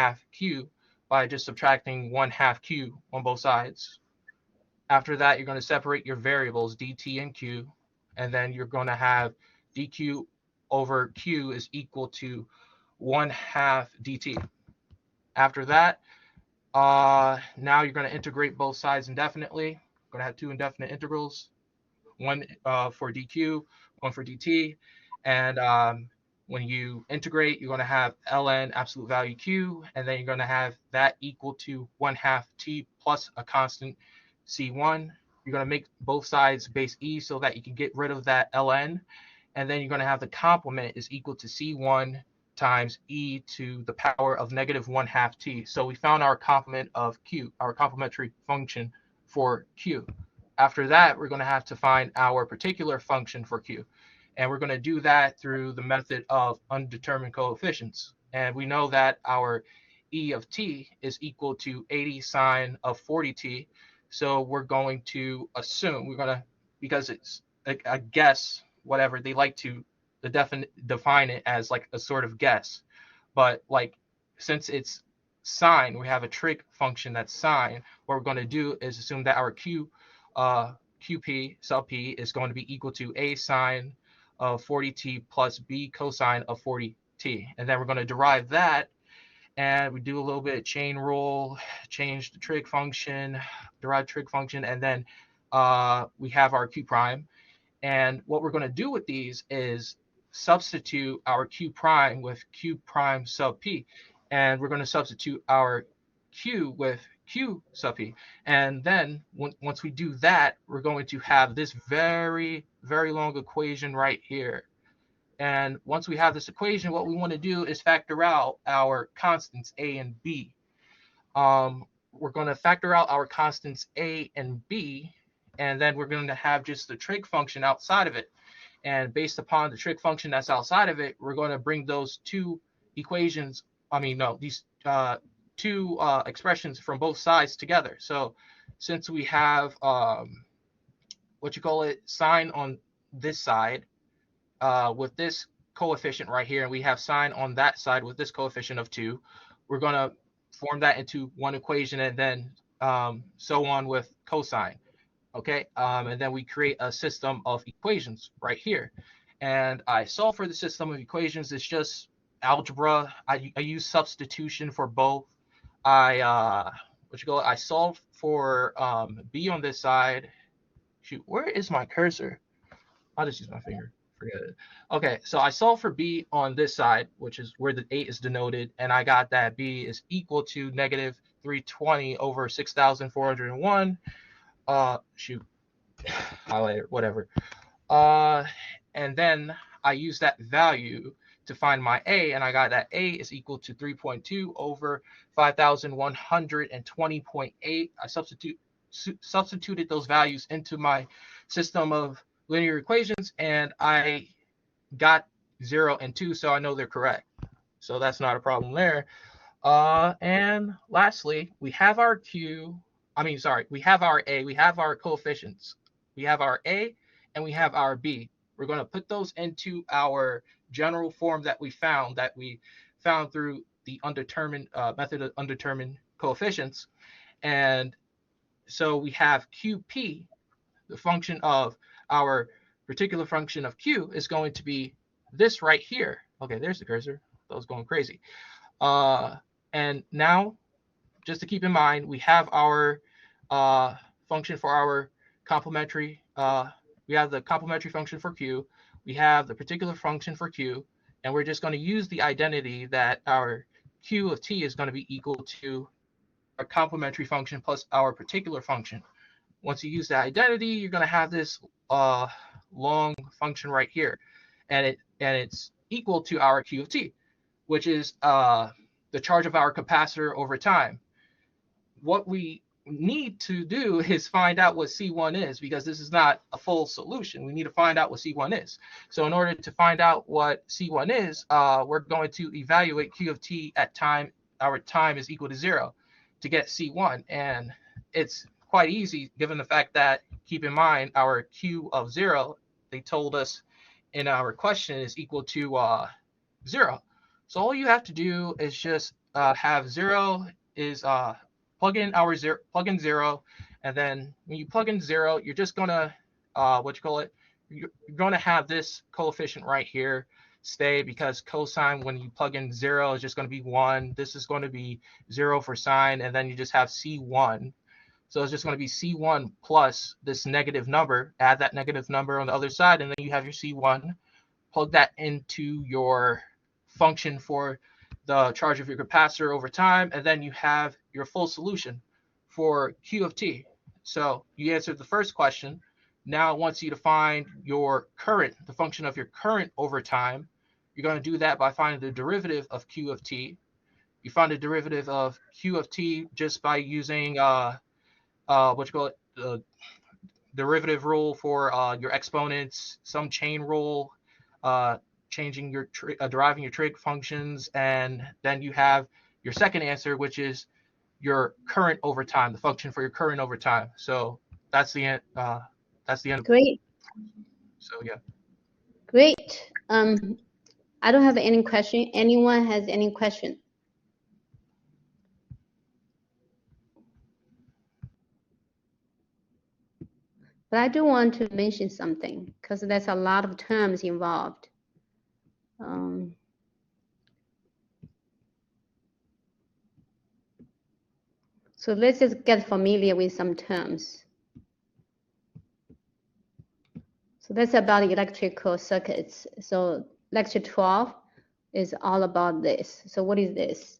half q by just subtracting 1/2 q on both sides. After that, you're going to separate your variables dt and q, and then you're going to have dq over q is equal to 1/2 dt. After that, now you're going to integrate both sides indefinitely. You're going to have two indefinite integrals, one for dq, one for dt. And when you integrate, you're going to have ln absolute value q, and then you're going to have that equal to 1/2 t plus a constant c1. You're going to make both sides base e so that you can get rid of that ln. And then you're going to have the complement is equal to c1 times e to the power of negative 1/2 t. So we found our complement of q, our complementary function for q. After that, we're going to have to find our particular function for q. And we're going to do that through the method of undetermined coefficients. And we know that our e of t is equal to 80 sine of 40t. So we're going to assume, because it's a guess, whatever, they like to define it as like a sort of guess. But like, since it's sine, we have a trig function that's sine. What we're going to do is assume that our qp sub p is going to be equal to a sine of 40t plus b cosine of 40t. And then we're going to derive that, and we do a little bit of chain rule, change the trig function, derive trig function, and then we have our q prime. And what we're going to do with these is substitute our q prime with q prime sub p. And we're going to substitute our q with q sub p. And then once we do that, we're going to have this very, very long equation right here. And once we have this equation, what we want to do is factor out our constants a and b. We're going to factor out our constants a and b, and then we're going to have just the trig function outside of it. And based upon the trig function that's outside of it, we're going to bring those two equations, these two expressions from both sides together. So since we have sine on this side with this coefficient right here, and we have sine on that side with this coefficient of 2, we're going to form that into one equation, and then so on with cosine. Okay, and then we create a system of equations right here. And I solve for the system of equations. It's just algebra. I use substitution for both. I solve for b on this side. Shoot, where is my cursor? I'll just use my finger. Forget it. Okay, so I solve for b on this side, which is where the 8 is denoted, and I got that b is equal to negative 320 over 6,401. Highlighter, whatever. And then I use that value to find my a, and I got that a is equal to 3.2 over 5,120.8. I substituted those values into my system of linear equations, and I got 0 and 2, so I know they're correct. So that's not a problem there. And lastly, we have our we have our a, we have our coefficients. We have our a and we have our b. We're going to put those into our general form that we found through the undetermined method of undetermined coefficients. And so we have qp, the function of our particular function of q is going to be this right here. Okay, there's the cursor. That was going crazy. And now, just to keep in mind, we have our function for our complementary. We have the complementary function for q. We have the particular function for q. And we're just going to use the identity that our q of t is going to be equal to our complementary function plus our particular function. Once you use that identity, you're going to have this long function right here. And it's equal to our q of t, which is the charge of our capacitor over time. What we need to do is find out what C1 is, because this is not a full solution. We need to find out what C1 is. So in order to find out what C1 is, we're going to evaluate Q of t at time. Our time is equal to 0 to get C1. And it's quite easy given the fact that, keep in mind, our Q of 0, they told us in our question, is equal to 0. So all you have to do is just have 0 is plug in 0, and then when you plug in 0, you're just gonna you're gonna have this coefficient right here stay, because cosine, when you plug in 0, is just going to be 1. This is going to be 0 for sine, and then you just have C1. So it's just going to be C1 plus this negative number. Add that negative number on the other side, and then you have your C1. Plug that into your function for the charge of your capacitor over time, and then you have your full solution for Q of t. So you answered the first question. Now it wants you to find your current, the function of your current over time. You're going to do that by finding the derivative of Q of t. You find the derivative of Q of t just by using the derivative rule for your exponents, some chain rule, changing your deriving your trig functions, and then you have your second answer, which is your current over time, the function for your current over time. So that's the end. That's the end. Great. So yeah. Great. I don't have any question. Anyone has any question? But I do want to mention something, because there's a lot of terms involved. So let's just get familiar with some terms. So that's about electrical circuits. So lecture 12 is all about this. So what is this?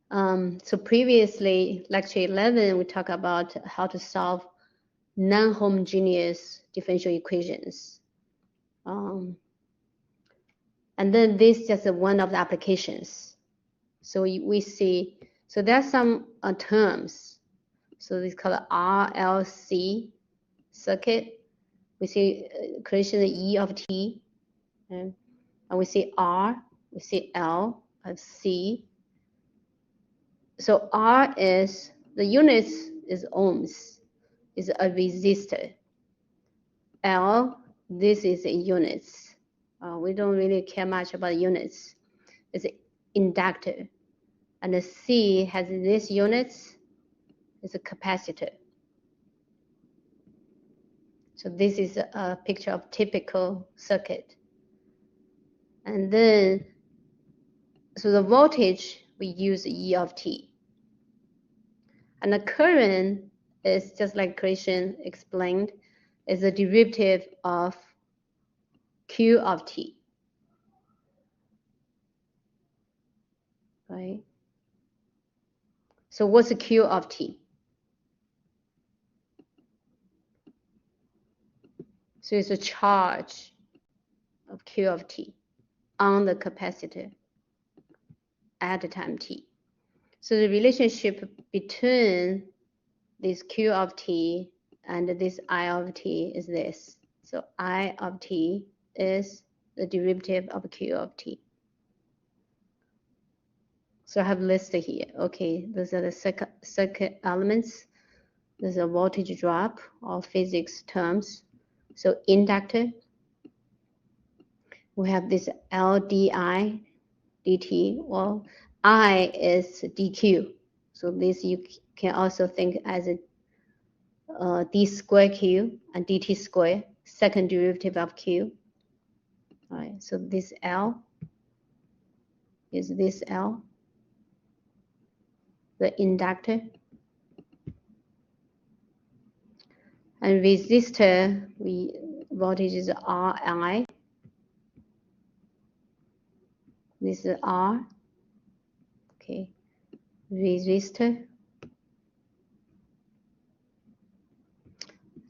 So previously, lecture 11, we talked about how to solve non-homogeneous differential equations. And then this is just one of the applications. So we see, so there's some terms. So it's called RLC circuit. We see creation of E of t, and we see R, we see L, and C. So R is, the units is ohms, is a resistor. L, this is in units. We don't really care much about units. It's an inductor. And the C has these units, it's a capacitor. So this is a picture of typical circuit. And then, so the voltage, we use E of t. And the current is just like Christian explained, is a derivative of Q of t. Right? So what's the Q of t? So it's a charge of Q of t on the capacitor at the time t. So the relationship between this Q of t and this I of t is this. So I of t is the derivative of Q of t. So I have listed here. Okay, those are the circuit elements. There's a voltage drop or physics terms. So inductor, we have this L di dt. Well, I is dq. So this you can also think as a d square q and dt square, second derivative of q. All right, so this L is this L, the inductor. And resistor, voltage is Ri. This is R. Okay, resistor.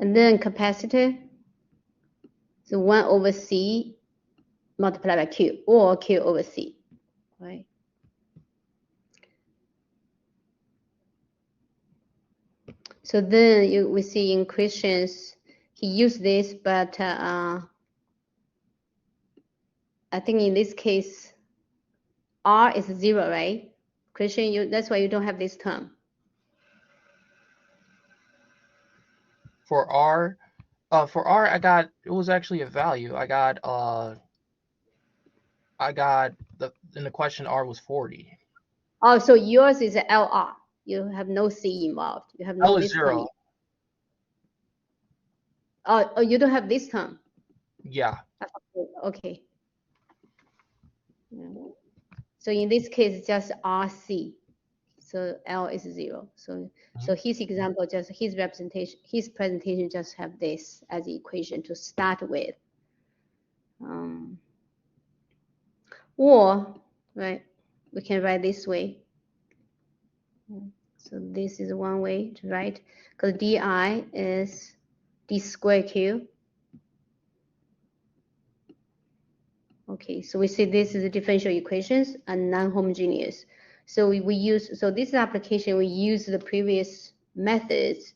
And then capacitor, so 1 over C multiplied by Q, or Q over C, right? So then we see in Christian's, he used this, but I think in this case, R is 0, right? Christian, that's why you don't have this term. For R, I got, it was actually a value. I got in the question R was 40. Oh, so yours is LR. You have no C involved. You have no L is this term. 0. Oh, you don't have this term. Yeah. Okay. So in this case, it's just RC. So L is 0. So his example, just his representation, his presentation just have this as the equation to start with. Or, right, we can write this way. So this is one way to write, because di is d squared q. Okay, so we see this is the differential equations and non-homogeneous. So we use, so this application, we use the previous methods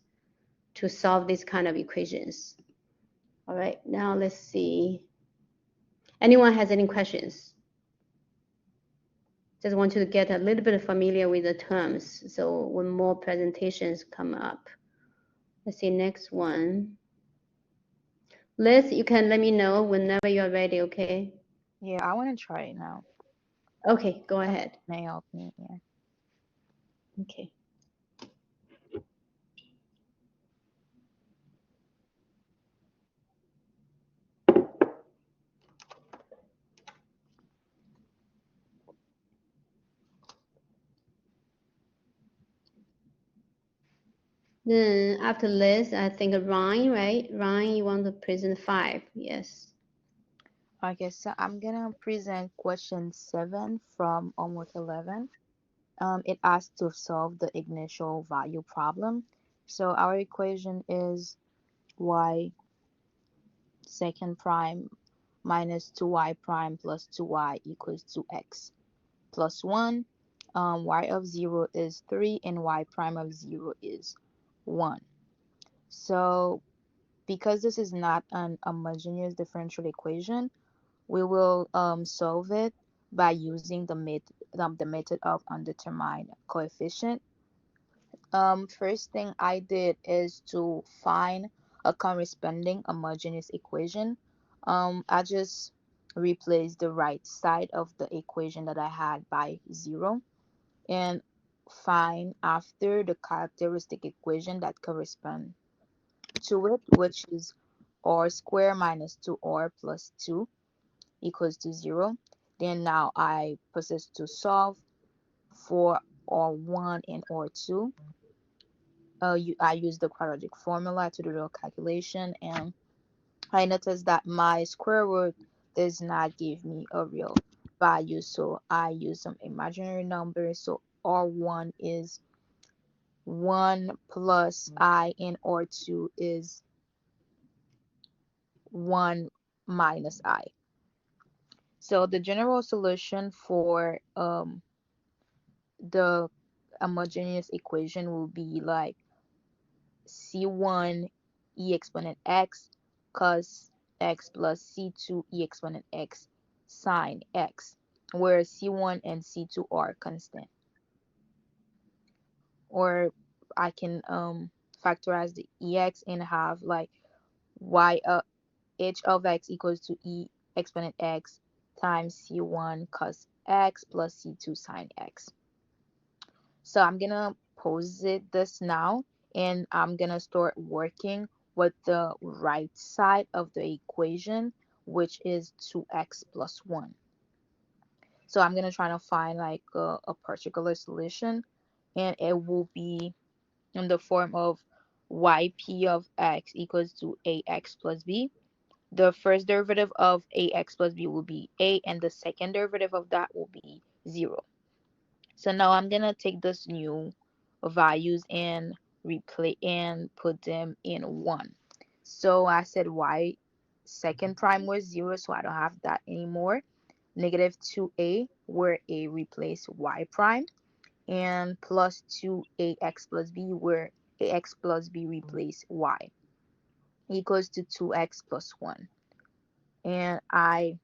to solve this kind of equations. All right, now let's see. Anyone has any questions? Just want you to get a little bit familiar with the terms. So when more presentations come up. Let's see, next one. Liz, you can let me know whenever you're ready, okay? Yeah, I want to try it now. Okay, go ahead. May help me here. Okay. Then after Liz, I think Ryan, right? Ryan, you want to present 5, yes. Okay, so I'm gonna present question 7 from homework 11. It asks to solve the initial value problem. So our equation is y second prime minus 2y prime plus 2y equals to x plus 1. Y of 0 is 3 and y prime of 0 is 1. So because this is not an homogeneous differential equation, we will solve it by using the method of undetermined coefficient. First thing I did is to find a corresponding homogeneous equation. I just replaced the right side of the equation that I had by 0 and find after the characteristic equation that correspond to it, which is r squared minus 2r plus 2 equals to 0. Then now I proceed to solve for r1 and r2. I use the quadratic formula to do the calculation, and I noticed that my square root does not give me a real value, so I use some imaginary numbers. So r1 is 1 plus I, and r2 is 1 minus I. So the general solution for the homogeneous equation will be like c1 e exponent x cos x plus c2 e exponent x sine x, where c1 and c2 are constant. Or I can factorize the ex and have like y h of x equals to e exponent x times c1 cos x plus c2 sine x. So I'm gonna pause it this now, and I'm gonna start working with the right side of the equation, which is 2x plus 1. So I'm gonna try to find like a particular solution, and it will be in the form of yp of x equals to ax plus b. The first derivative of ax plus b will be a, and the second derivative of that will be 0. So now I'm gonna take this new values and replace and put them in 1. So I said y second prime was 0, so I don't have that anymore. Negative 2a, where a replace y prime, and plus 2ax plus b, where ax plus b replace y, equals to 2x plus 1. And I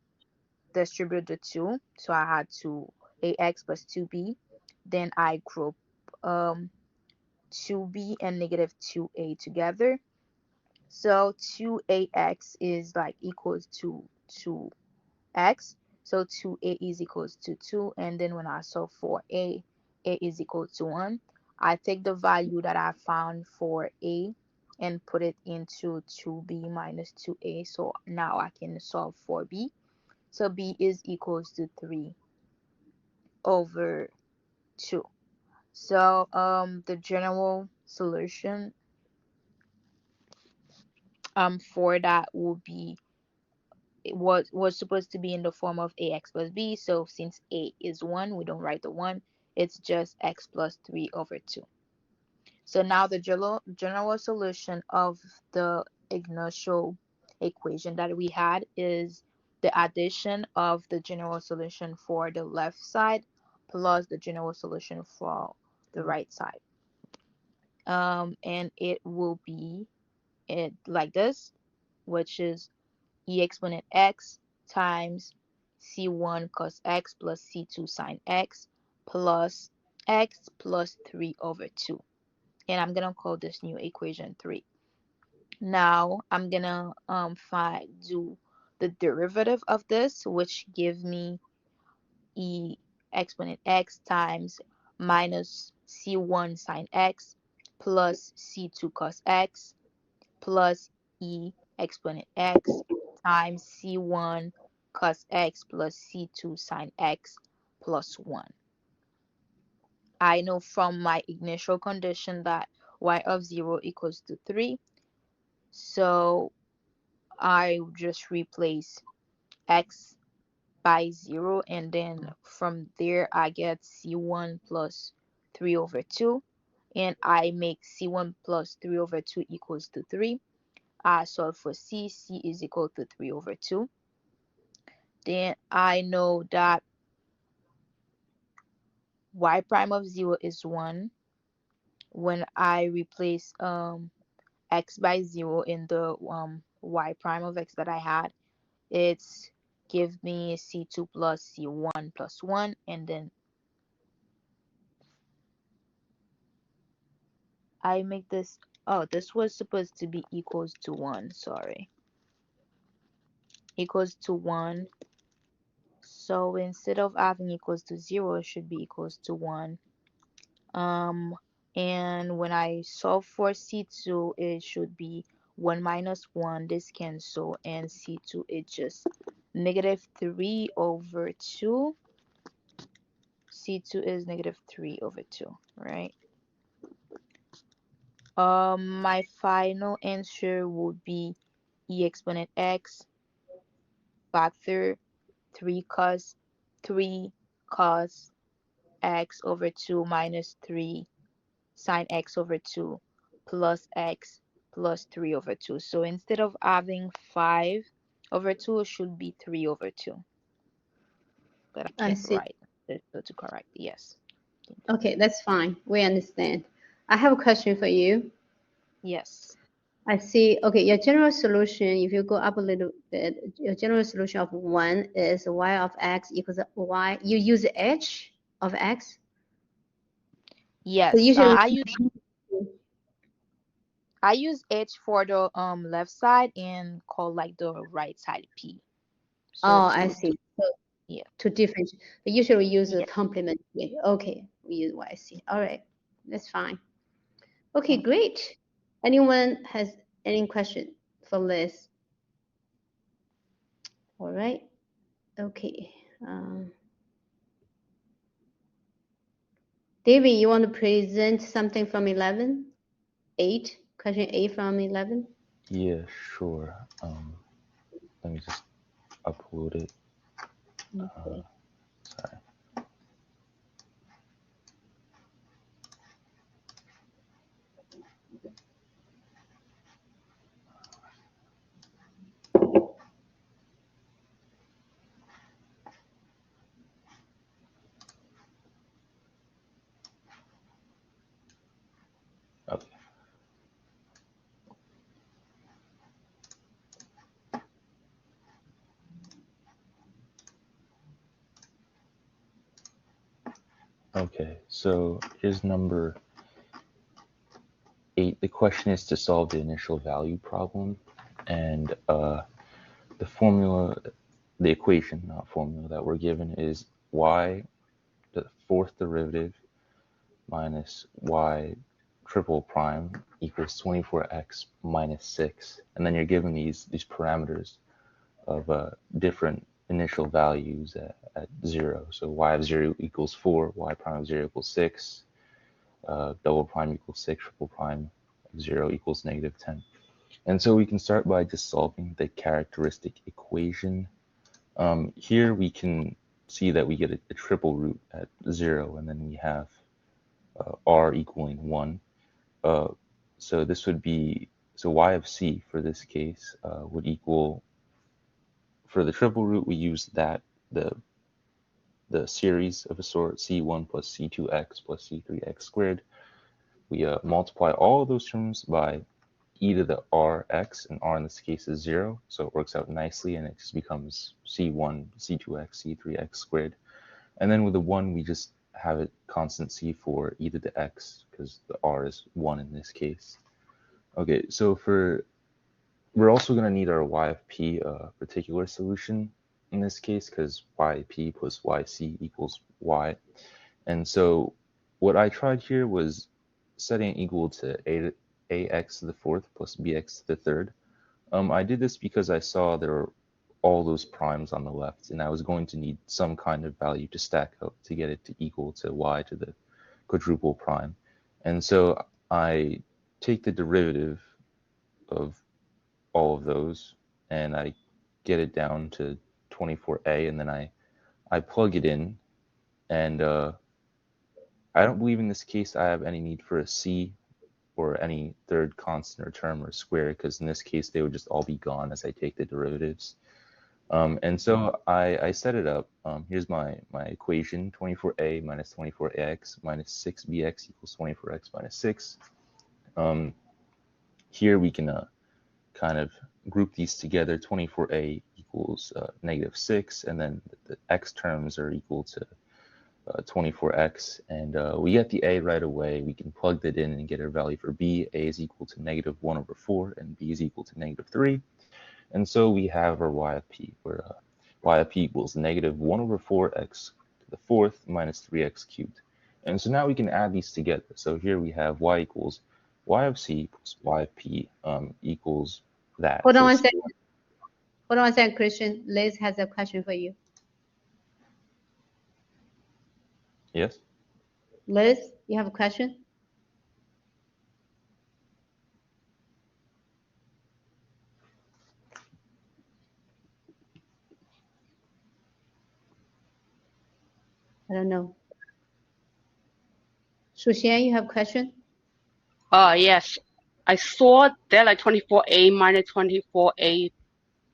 distribute the 2, so I had 2ax plus 2b. Then I group 2b and negative 2a together. So 2ax is like equals to 2x. So 2a is equals to 2. And then when I solve for a, A is equal to 1, I take the value that I found for A and put it into 2B minus 2A. So now I can solve for B. So B is equals to 3 over 2. So the general solution for that will be, it was supposed to be in the form of ax plus b. So since a is 1, we don't write the 1. It's just x plus 3 over 2. So now the general solution of the initial equation that we had is the addition of the general solution for the left side plus the general solution for the right side. And it will be it like this, which is e exponent x times c1 cos x plus c2 sine x plus x plus 3 over 2. And I'm going to call this new equation 3. Now I'm going to do the derivative of this, which gives me e exponent x times minus c1 sine x plus c2 cos x plus e exponent x times c1 cos x plus c2 sine x plus 1. I know from my initial condition that y of 0 equals to 3. So I just replace x by 0, and then from there I get c1 plus 3 over 2, and I make c1 plus 3 over 2 equals to 3. I solve for c is equal to 3 over 2. Then I know that y prime of 0 is 1. When I replace x by 0 in the y prime of x that I had, it's give me c2 plus c1 plus 1, and then I make this, oh, this was supposed to be equals to 1, sorry. Equals to 1. So instead of having equals to 0, it should be equals to 1. And when I solve for c2, it should be 1 minus 1. This cancel, and c2 is just negative 3 over 2. c2 is negative 3 over 2, right? My final answer would be e exponent x factor 3 cos x over 2 minus 3 sine x over 2 plus x plus 3 over 2. So instead of having 5 over 2, it should be 3 over 2. But I I can't see. write this, so to correct, yes. Okay, that's fine. We understand. I have a question for you. Yes. I see. Okay, your general solution, if you go up a little bit, your general solution of 1 is y of x equals y. You use h of x? Yes. Usually, I use h for the left side and call like the right side p. So I see. So yeah. to differentiate, they usually use a Yeah. complement. Okay, we use y. I see. All right, that's fine. Okay, Okay. great. Anyone has any question for Liz? All right. Okay. David, you want to present something from 11? 8? Question 8 from 11? Yeah, sure. Let me just upload it. Okay. Sorry. Okay. Okay, so here's number 8. The question is to solve the initial value problem, and the formula, the equation, not formula, that we're given is y, the fourth derivative, minus y triple prime equals 24x minus 6. And then you're given these parameters of different initial values at 0. So y of 0 equals 4, y prime of 0 equals 6, double prime equals 6, triple prime of 0 equals negative 10. And so we can start by just solving the characteristic equation. Here we can see that we get a triple root at 0, and then we have r equaling 1. So this would be, so y of c for this case would equal, for the triple root we use that, the series of a sort, c1 plus c2x plus c3x squared. We multiply all of those terms by e to the rx, and r in this case is 0, so it works out nicely, and it just becomes c1, c2x, c3x squared. And then with the 1, we just have it constant c for e to the x, because the r is 1 in this case. Okay, so we're also going to need our y of p particular solution in this case, because yp plus yc equals y. And so what I tried here was setting it equal to ax to the fourth plus bx to the third. I did this because I saw there were all those primes on the left, and I was going to need some kind of value to stack up to get it to equal to y to the quadruple prime. And so I take the derivative of all of those, and I get it down to 24a, and then I plug it in, and I don't believe in this case I have any need for a c or any third constant or term or square, because in this case they would just all be gone as I take the derivatives. And so I set it up. Here's my equation: 24a minus 24ax minus 6bx equals 24x minus 6. Here we can kind of group these together. 24a equals negative 6, and then the x terms are equal to 24x, and we get the a right away. We can plug that in and get our value for b. A is equal to negative 1 over 4, and b is equal to negative 3. And so we have our y of p, where y of p equals negative 1 over 4x to the fourth minus 3x cubed. And so now we can add these together. So here we have y equals y of c plus y of p equals that. Hold on So one second. Hold on one second, Christian. Liz has a question for you. yes? Liz, you have a question? I don't know. Shuxian, you have a question? Yes. I saw that like 24a minus 24a,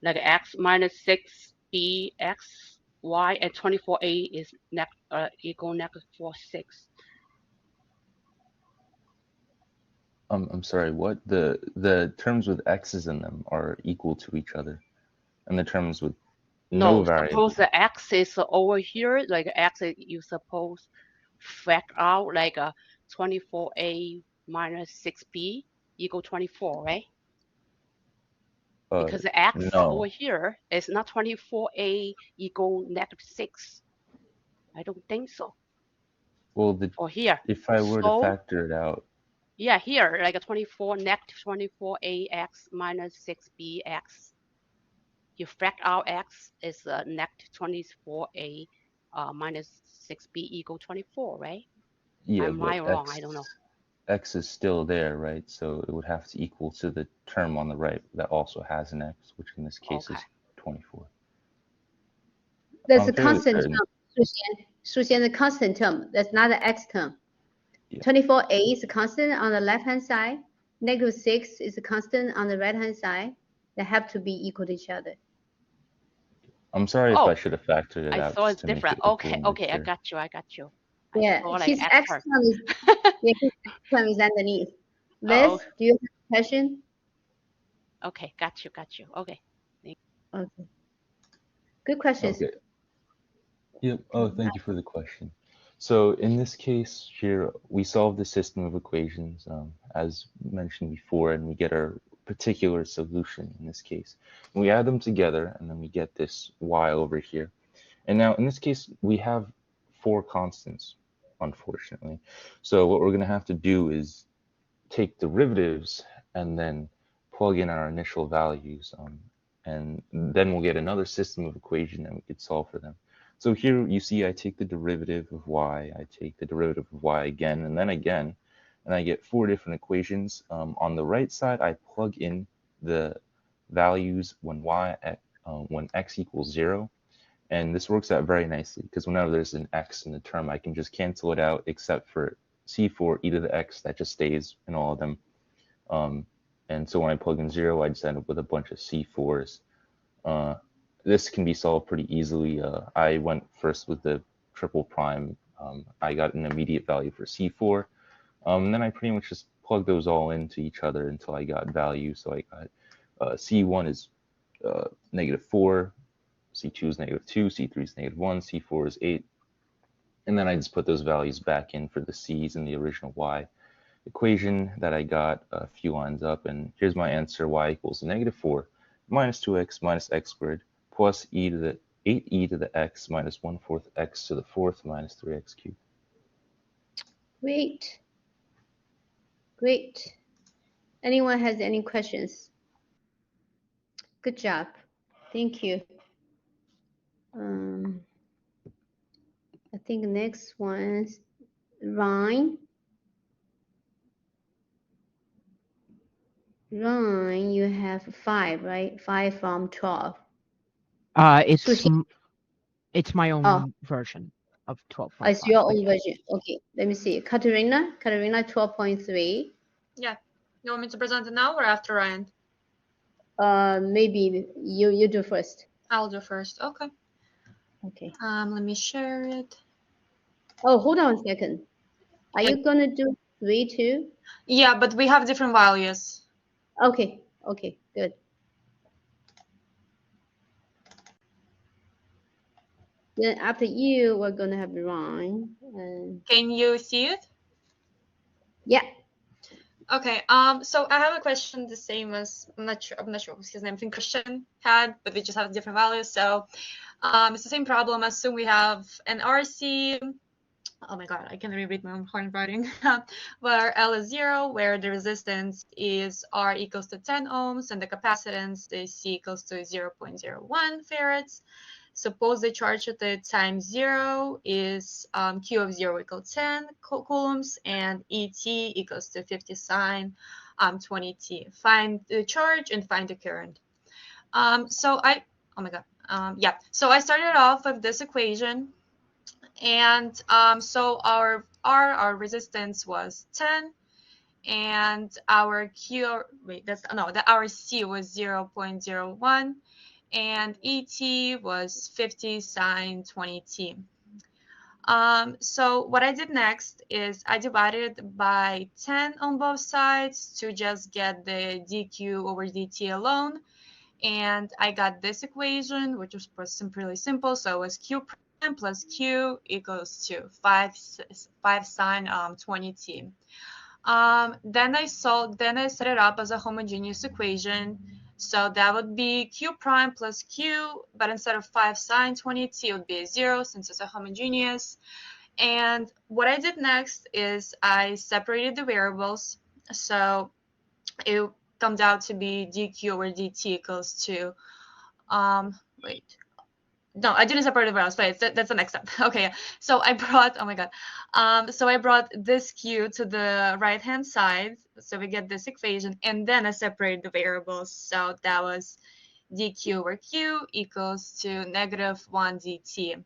like x minus 6bx, y, and 24a is equal negative 4, 6. I'm sorry, what? The terms with x's in them are equal to each other, and the terms with no variable. Suppose the x is over here, like x you suppose factor out like 24a minus 6b equal 24, right? Because the x no. over here is not 24a equal negative 6. I don't think so. Well, Or here. if I were to factor it out. Yeah, here, like a 24, negative 24ax minus 6bx. You factor out x is negative 24a minus 6b equal 24, right? Yeah, Am I wrong? I don't know. X is still there, right? So it would have to equal to the term on the right that also has an x, which in this case is 24. That's a constant term. Shuxian, the constant term. That's not an x term. Yeah. 24a is a constant on the left-hand side. Negative 6 is a constant on the right-hand side. They have to be equal to each other. I'm sorry if I should have factored it out. I thought it's different. Okay, I got you. Yeah, his x term is, his x term is underneath. Liz, do you have a question? Okay, got you. Okay. Okay. Good questions. Okay. Yep. Oh, thank you for the question. So in this case here, we solve the system of equations as mentioned before, and we get our particular solution in this case. And we add them together, and then we get this y over here. And now in this case, we have 4 constants. unfortunately. So what we're going to have to do is take derivatives and then plug in our initial values, and then we'll get another system of equation and we could solve for them. So here you see I take the derivative of y, I take the derivative of y again, and I get 4 different equations. On the right side, I plug in the values when when x equals 0, and this works out very nicely because whenever there's an x in the term, I can just cancel it out except for c4 e to the x, that just stays in all of them. And so when I plug in 0, I just end up with a bunch of c4s. This can be solved pretty easily. I went first with the triple prime. I got an immediate value for c4. And then I pretty much just plugged those all into each other until I got value. So I got c1 is -4, c2 is -2, c3 is -1, c4 is 8. And then I just put those values back in for the c's in the original y equation that I got a few lines up. And here's my answer: y equals -4 minus 2x minus x squared plus e to the 8e to the x minus 1/4 x to the 4th minus 3x cubed. Great. Great. Anyone has any questions? Good job. Thank you. I think next one's Ryan. Ryan, you have 5, right? 5 from 12. It's my own version of 12.5. It's your own version. Okay, let me see. Katerina 12.3. Yeah. You want me to present it now or after Ryan? Maybe you do first. I'll do first. Okay. Okay. Let me share it. Oh, hold on a second. Are you gonna do 3 too? Yeah, but we have different values. Okay. Okay. Good. Then after you, we're gonna have Ryan. Can you see it? Yeah. Okay. So I have a question the same as I'm not sure what's his name. I think Christian had, but we just have different values. So it's the same problem. Assume we have an RC. Oh my God, I can't really read my own handwriting. Where L is 0, where the resistance is R equals to 10 ohms and the capacitance is C equals to 0.01 farads. Suppose the charge at the time 0 is Q of 0 equals 10 coulombs and ET equals to 50 sine 20t. Find the charge and find the current. So I started off with this equation. And so our resistance was 10, and our our C was 0.01, and ET was 50 sine 20t. So what I did next is I divided by 10 on both sides to just get the dq over dt alone, and I got this equation, which was really simple. So it was q prime plus q equals to 5 sine 20t. Then I set it up as a homogeneous equation. So that would be q prime plus q, but instead of 5 sine 20t, it would be a 0 since it's a homogeneous. And what I did next is I separated the variables. So it comes out to be dq over dt equals to, no, I didn't separate the variables, but that's the next step. Okay, so I brought, oh my God. So I brought this q to the right-hand side. So we get this equation, and then I separated the variables. So that was dq over q equals to -1 dt.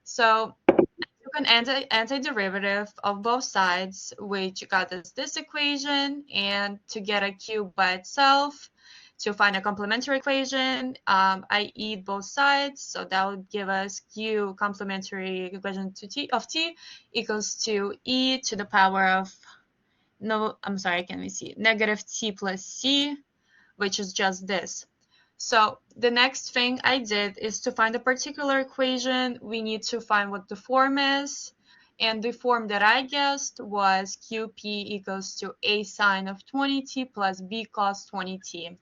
So I took an antiderivative of both sides, which got us this equation, and to get a q by itself, to find a complementary equation, I eat both sides, so that would give us q complementary equation of t equals to e to the power of, no, I'm sorry, can we see, -t plus c, which is just this. So the next thing I did is to find a particular equation. We need to find what the form is, and the form that I guessed was qp equals to a sine of 20t plus b cos 20t.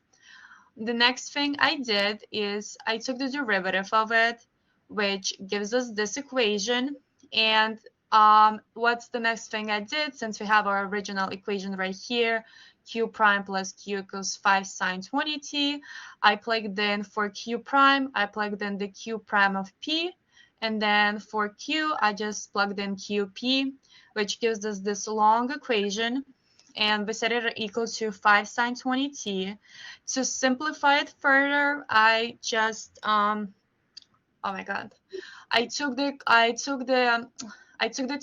The next thing I did is I took the derivative of it, which gives us this equation, and What's the next thing I did? Since we have our original equation right here, q prime plus q equals 5 sine 20t, I plugged in for q prime, I plugged in the q prime of p, and then for q, I just plugged in qp, which gives us this long equation, and we set it equal to 5 sine 20t. To simplify it further, I just, oh my God, I took the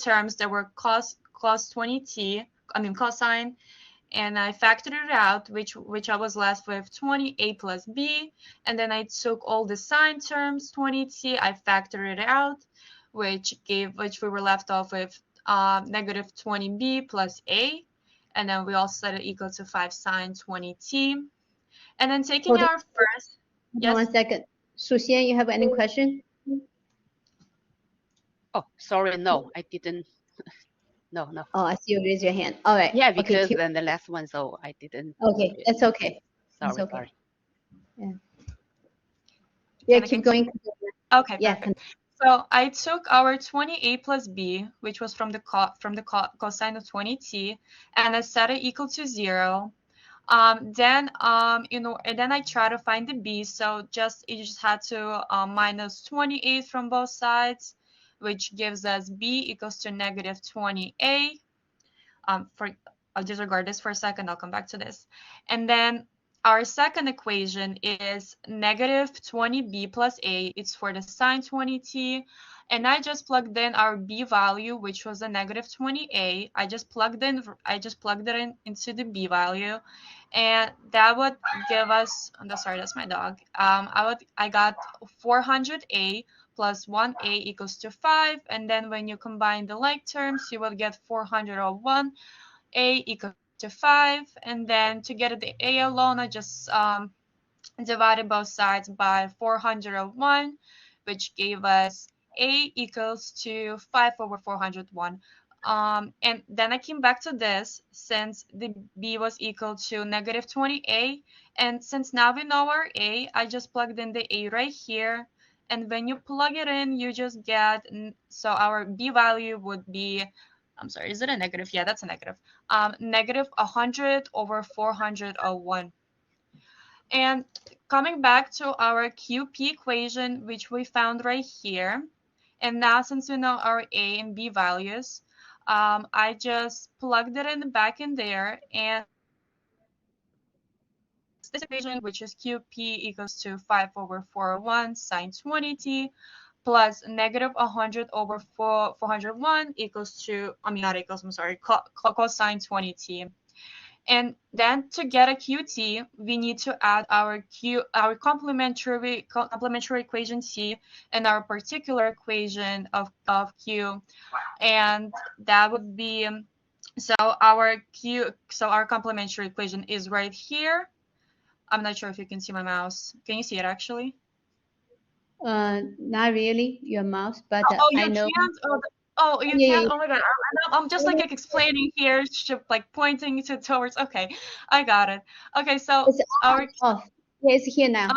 terms that were cos 20t, I mean cosine, and I factored it out, which I was left with 20a plus b, and then I took all the sine terms, 20t, I factored it out, which we were left off with negative 20b plus a, and then we all set it equal to 5 sine 20t, and then taking Hold on. our first, yes. 1 second. Suxian, you have any question? Oh, sorry, no, I didn't. No. Oh, I see you raise your hand. All right. Yeah, because okay, then the last one, so I didn't. okay, that's okay. That's okay. Sorry. Yeah, keep going. Okay, Yeah. perfect. So I took our 20a plus b, which was from the cosine of 20t, and I set it equal to 0. Then I try to find the b. So you just had to minus 28 from both sides, which gives us b equals to negative 20a. I'll disregard this for a second. I'll come back to this. And then our second equation is negative 20b plus a. It's for the sine 20t. And I just plugged in our b value, which was a negative 20a. I just plugged it in into the b value, and that would give us. Sorry, that's my dog. I got 400a plus 1a equals to 5, and then when you combine the like terms, you will get 401 a equals to 5, and then to get the a alone, I just divided both sides by 401, which gave us a equals to 5 over 401. And then I came back to this since the b was equal to negative 20a, and since now we know our a, I just plugged in the a right here, and when you plug it in, you just get, so our b value would be, I'm sorry, is it a negative? Yeah, that's a negative. Negative 100 over 401. And coming back to our QP equation, which we found right here, and now since we know our A and B values, I just plugged it back in there, and this equation, which is QP equals to 5 over 401 sine 20t plus negative 100 over 401 equals to, not equals, I'm sorry, cosine 20t. And then to get a QT, we need to add our complementary equation T and our particular equation of Q, and that would be, so our complementary equation is right here. I'm not sure if you can see my mouse. Can you see it actually? Not really your mouse, but I know. Oh, you can't. Oh my God, I'm just like explaining here, like pointing towards. Okay, I got it. Okay, so it's off. Yeah, it's here now.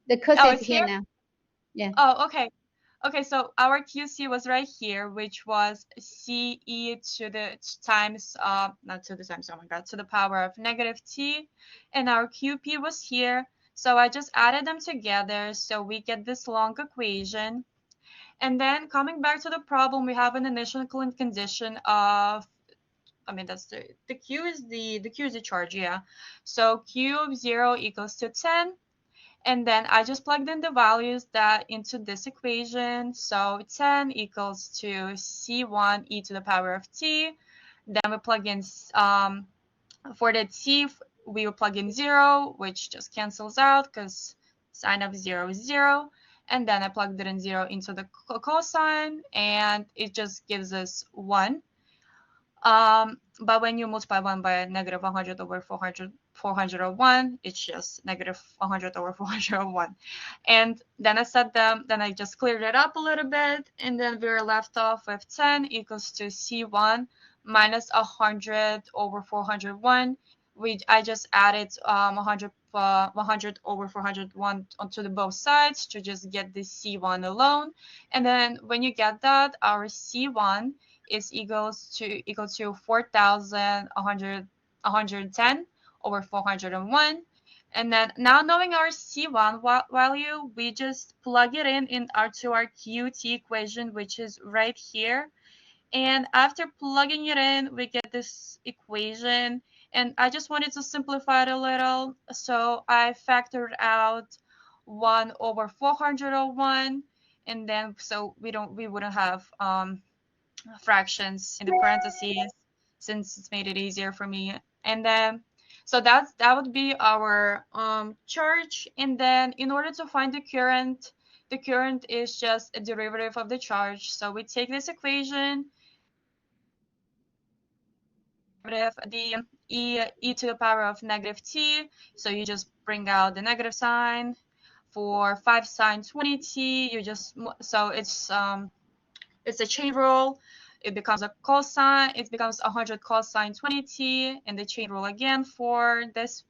The cursor is here now. Yeah. Oh, okay. Okay, so our QC was right here, which was CE to the times, not to the times, oh my God, to the power of negative T. And our QP was here. So I just added them together. So we get this long equation. And then coming back to the problem, we have an initial condition of, that's the Q is the Q is the charge, yeah. So Q of 0 equals to 10. And then I just plugged in the values into this equation. So 10 equals to C1 e to the power of t. Then we plug in, for the t, we will plug in 0, which just cancels out because sine of 0 is 0. And then I plugged it in 0 into the cosine, and it just gives us 1. But when you multiply 1 by negative 100 over 401, it's just negative 100 over 401. And then then I just cleared it up a little bit, and then we were left off with 10 equals to C1 minus 100 over 401. I just added 100 100 over 401 onto the both sides to just get the C1 alone. And then when you get that, our C1 is equal to 4,110 over 401. And then now knowing our C1 value, we just plug it in to our QT equation, which is right here. And after plugging it in, we get this equation. And I just wanted to simplify it a little. So I factored out 1 over 401. And then so we wouldn't have fractions in the parentheses, since it's made it easier for me. And then so that would be our charge. And then in order to find the current is just a derivative of the charge. So we take this equation, the e to the power of negative t. So you just bring out the negative sign. For 5 sine 20t, you just, so it's a chain rule. It becomes a cosine. It becomes 100 cosine 20t, and the chain rule again for this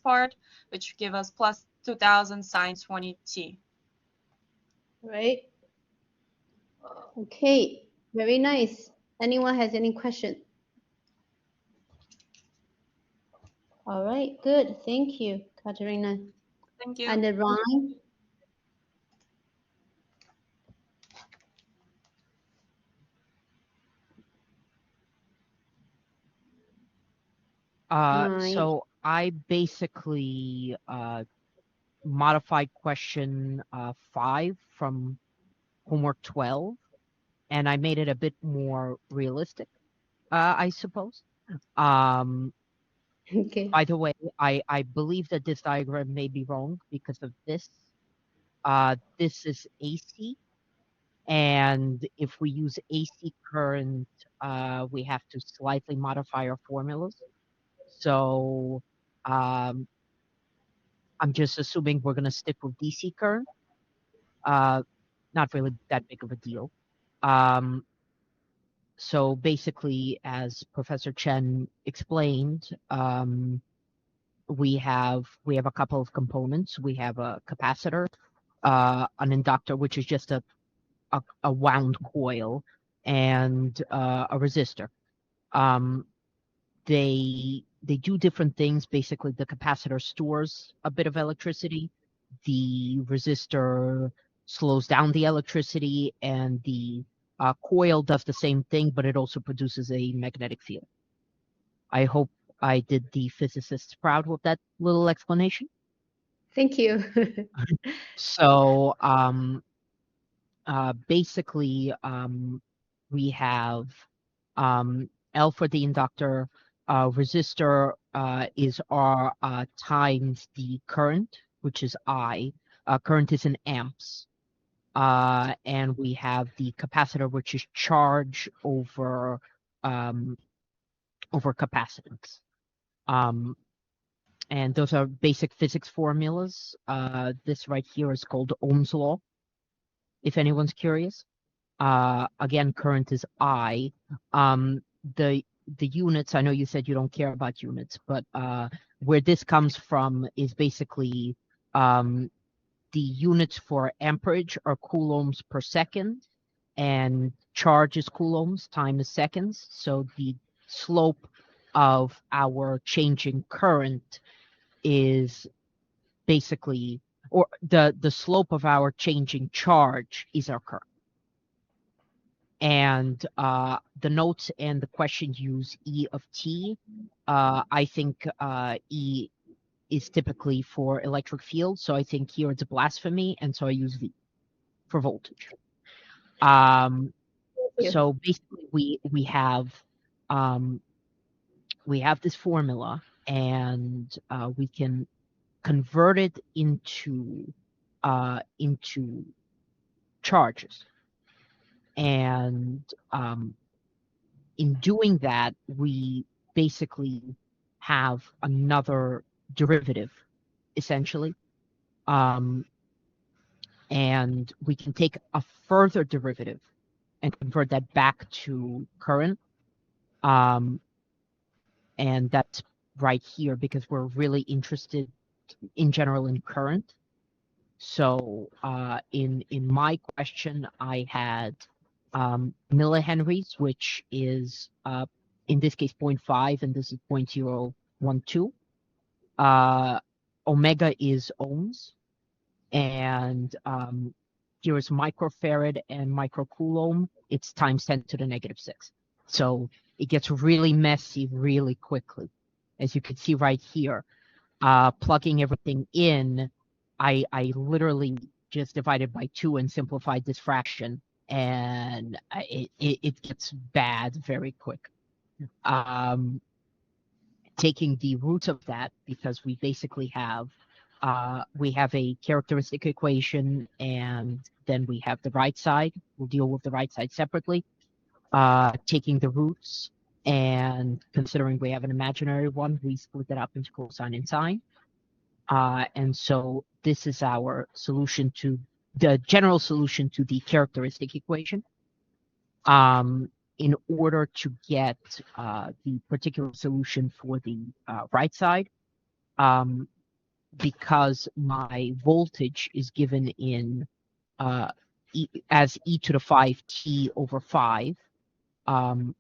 part, which give us plus 2000 sine 20t. Right. Okay. Very nice. Anyone has any question? All right. Good. Thank you, Katerina. Thank you. And the Ron? So I basically modified question 5 from homework 12, and I made it a bit more realistic, I suppose. Okay. By the way, I believe that this diagram may be wrong because of this. This is AC, and if we use AC current, we have to slightly modify our formulas. So I'm just assuming we're going to stick with DC current. Not really that big of a deal. So basically, as Professor Chen explained, we have a couple of components. We have a capacitor, an inductor, which is just a wound coil, and a resistor. They do different things. Basically, the capacitor stores a bit of electricity. The resistor slows down the electricity, and the coil does the same thing, but it also produces a magnetic field. I hope I did the physicists proud with that little explanation. Thank you. So basically, we have L for the inductor. Resistor is R times the current, which is I. Current is in amps. And we have the capacitor, which is charge over capacitance. And those are basic physics formulas. This right here is called Ohm's law, if anyone's curious. Again, current is I. The units, I know you said you don't care about units, but where this comes from is basically the units for amperage are coulombs per second, and charge is coulombs, time is seconds. So the slope of our changing current is basically, or the slope of our changing charge is our current. And the notes and the question use E of t. I think E is typically for electric field, so I think here it's a blasphemy, and so I use V for voltage. So basically, we have this formula, and we can convert it into charges. And in doing that, we basically have another derivative, essentially. And we can take a further derivative and convert that back to current. And that's right here, because we're really interested in general in current. So in my question, I had millihenries, which is in this case 0.5, and this is 0.012. Omega is ohms, and here is microfarad and microcoulomb. It's times 10 to the negative 6. So it gets really messy really quickly. As you can see right here, plugging everything in, I literally just divided by 2 and simplified this fraction, and it gets bad very quick. Taking the roots of that, because we basically have a characteristic equation, and then we have the right side. We'll deal with the right side separately. Taking the roots and considering we have an imaginary one, we split that up into cosine and sine. And so this is our solution to the general solution to the characteristic equation. In order to get the particular solution for the right side, because my voltage is given in as e to the 5t over 5, I'm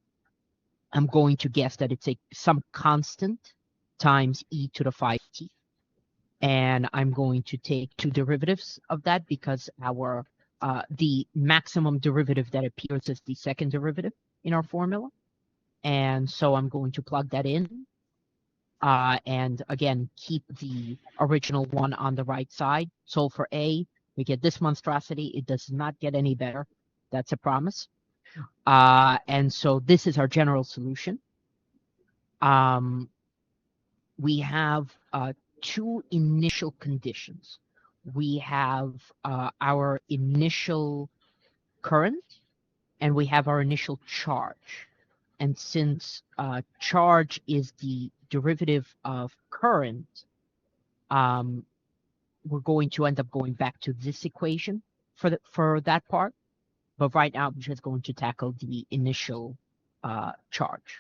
going to guess that it's some constant times e to the 5t. And I'm going to take 2 derivatives of that, because our the maximum derivative that appears is the second derivative in our formula. And so I'm going to plug that in. And again, keep the original one on the right side. Solve for A, we get this monstrosity. It does not get any better. That's a promise. And so this is our general solution. We have 2 initial conditions. We have our initial current, and we have our initial charge. And since charge is the derivative of current, we're going to end up going back to this equation for that part. But right now, we're just going to tackle the initial charge.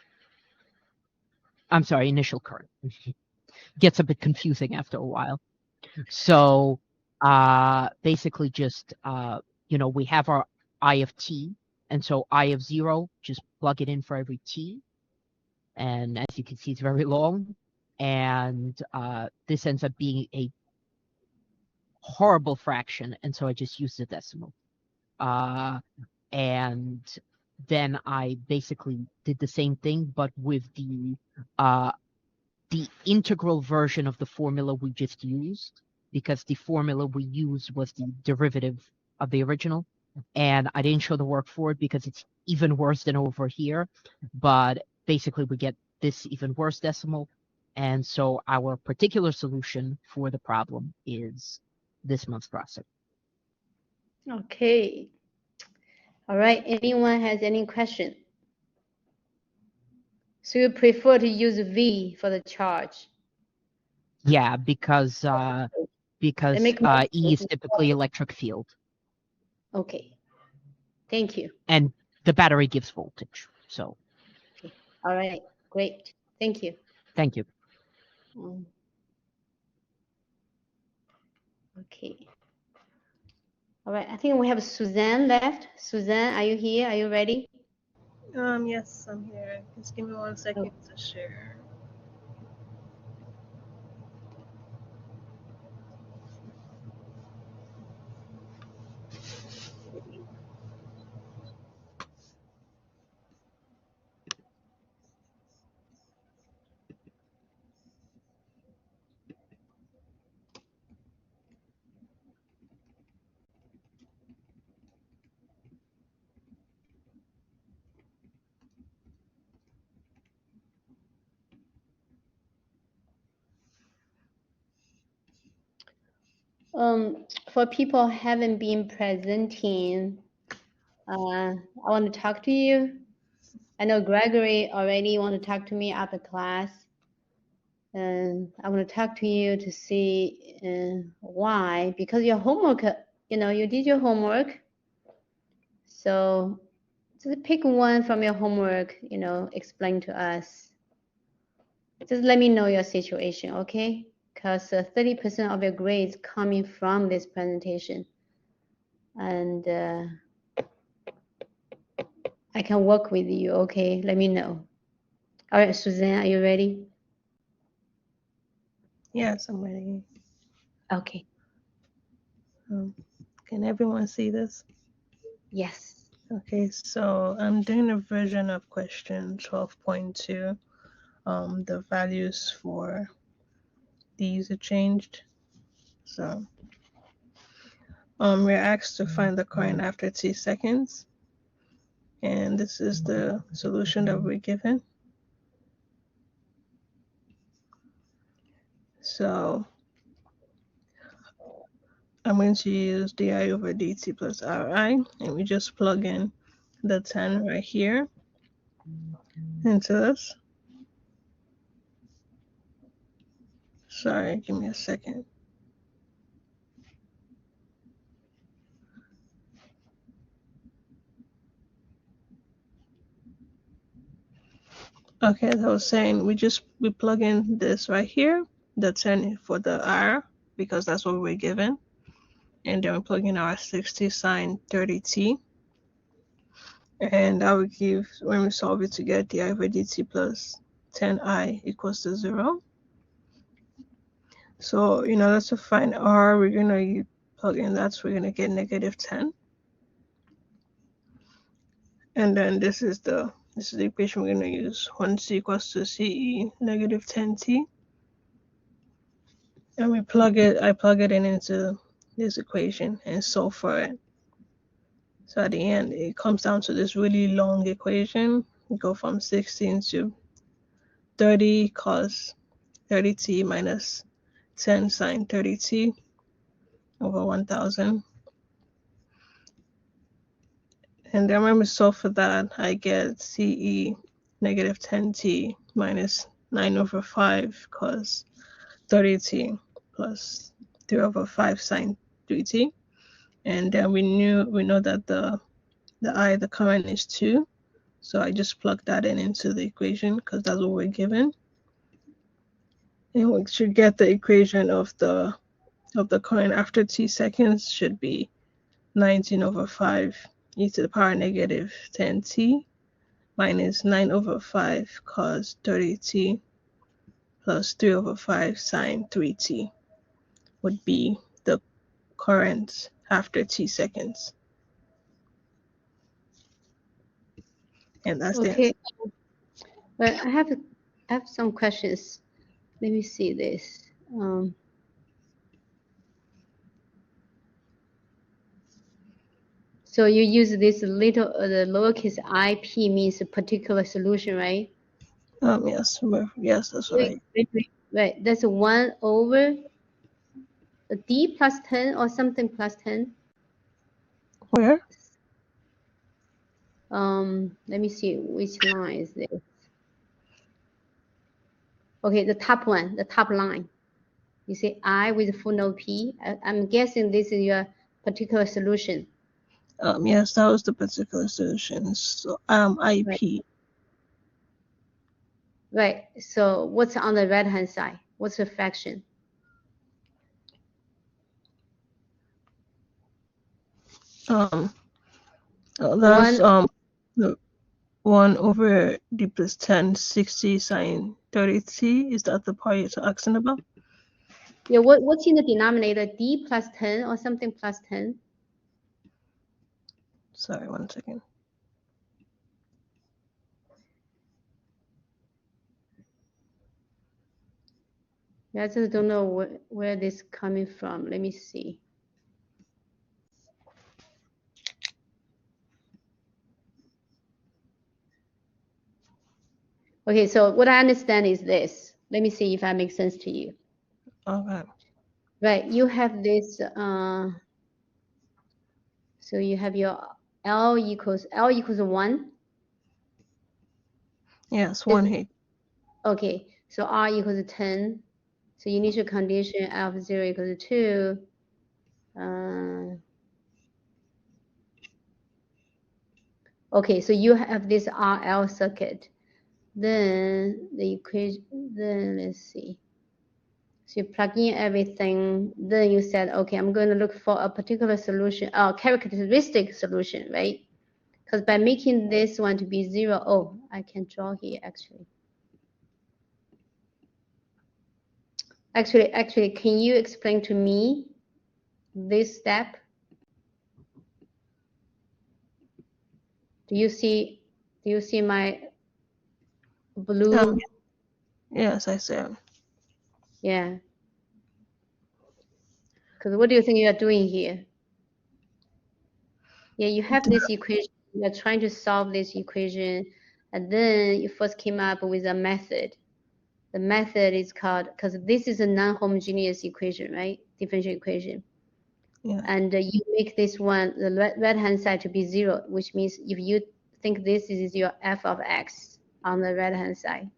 I'm sorry, initial current. Gets a bit confusing after a while. So basically just, we have our I of t, and so I of 0, just plug it in for every t. And as you can see, it's very long. And this ends up being a horrible fraction, and so I just used the decimal. And then I basically did the same thing, but with the integral version of the formula we just used, because the formula we used was the derivative of the original. And I didn't show the work for it because it's even worse than over here. But basically, we get this even worse decimal. And so our particular solution for the problem is this monstrosity. Okay. All right. Anyone has any question? So you prefer to use V for the charge? Yeah, because E is typically electric field. Okay. Thank you. And the battery gives voltage. So. Okay. All right. Great. Thank you. Thank you. Okay. All right. I think we have Suzanne left. Suzanne, are you here? Are you ready? Yes, I'm here. Just give me 1 second to share. For people who haven't been presenting, I want to talk to you. I know Gregory already want to talk to me after class. And I want to talk to you to see why, because your homework, you did your homework. So just pick one from your homework, explain to us. Just let me know your situation, okay? because 30% of your grades coming from this presentation. And I can work with you, okay? Let me know. All right, Suzanne, are you ready? Yes, I'm ready. Okay, Can everyone see this? yes. Okay, so I'm doing a version of question 12.2. The values for these are changed. So we're asked to find the current after t seconds. And this is the solution that we're given. So I'm going to use di over dt plus ri, and we just plug in the 10 right here into this. Sorry, give me a second. Okay, as I was saying, we plug in this right here, the 10 for the r, because that's what we're given. And then we plug in our 60 sine 30t. And that will give, when we solve it to get di over dt plus 10i equals to 0. So in order to find r, we're going to plug in that, so we're going to get negative 10. And then this is the equation we're going to use. 1c equals to ce negative 10t. And I plug it in into this equation and solve for it. So at the end, it comes down to this really long equation. We go from 16 to 30 cos 30t minus 10 sine 30t over 1000. And then when we solve for that, I get CE negative 10t minus 9 over 5 cos 30t plus 3 over 5 sine 3t. And then we know that the current is 2. So I just plug that into the equation because that's what we're given. And we should get the equation of the current after t seconds should be 19 over 5 e to the power negative 10t minus 9 over 5 cos 30t plus 3 over 5 sine 3t would be the current after t seconds. And that's the Okay. answer. But I have some questions. Let me see this. So you use this little, the lowercase ip means a particular solution, right? Yes, that's right. Right, that's 1 over a d plus 10 or something plus 10. Where? Let me see which line is this. Okay, the top one, the top line. You see I with full node p. I'm guessing this is your particular solution. Yes, that was the particular solution. So IP. Right. So what's on the right hand side? What's the fraction? That's the 1 over d plus 10 60 sine 30t. Is that the part you're asking about? Yeah, what's in the denominator? D plus 10 or something plus 10? Sorry, 1 second. Yeah, I just don't know where this is coming from. Let me see. Okay, so what I understand is this. Let me see if that makes sense to you. Okay. Right, you have this, so you have your L equals 1. Yes, 1 here. Okay, so R equals 10. So initial condition F 0 equals 2. Okay, so you have this RL circuit. Then the equation, then let's see. So you plug in everything, then you said, okay, I'm going to look for a particular solution, characteristic solution, right? Because by making this one to be 0, oh, I can draw here actually. Actually, can you explain to me this step? Do you see my blue? Yes, I said. Yeah. Because what do you think you are doing here? Yeah, you have this equation. You are trying to solve this equation, and then you first came up with a method. The method is called, because this is a non-homogeneous equation, right? Differential equation. Yeah. And you make this one, the right-hand side to be 0, which means if you think this is your f of x on the right-hand side,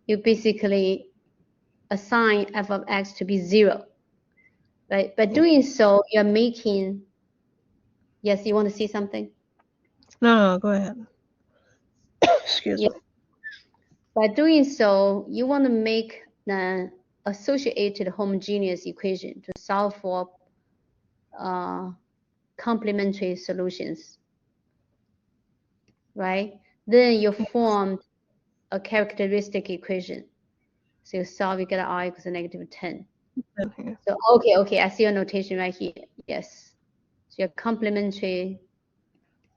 you basically assign f of x to be 0, right? By doing so, you're making, yes, you want to see something? No, go ahead. Excuse me. By doing so, you want to make the associated homogeneous equation to solve for complementary solutions, right? Then you formed a characteristic equation. So you solve, you get r equals -10. So okay, I see your notation right here. Yes. So your complementary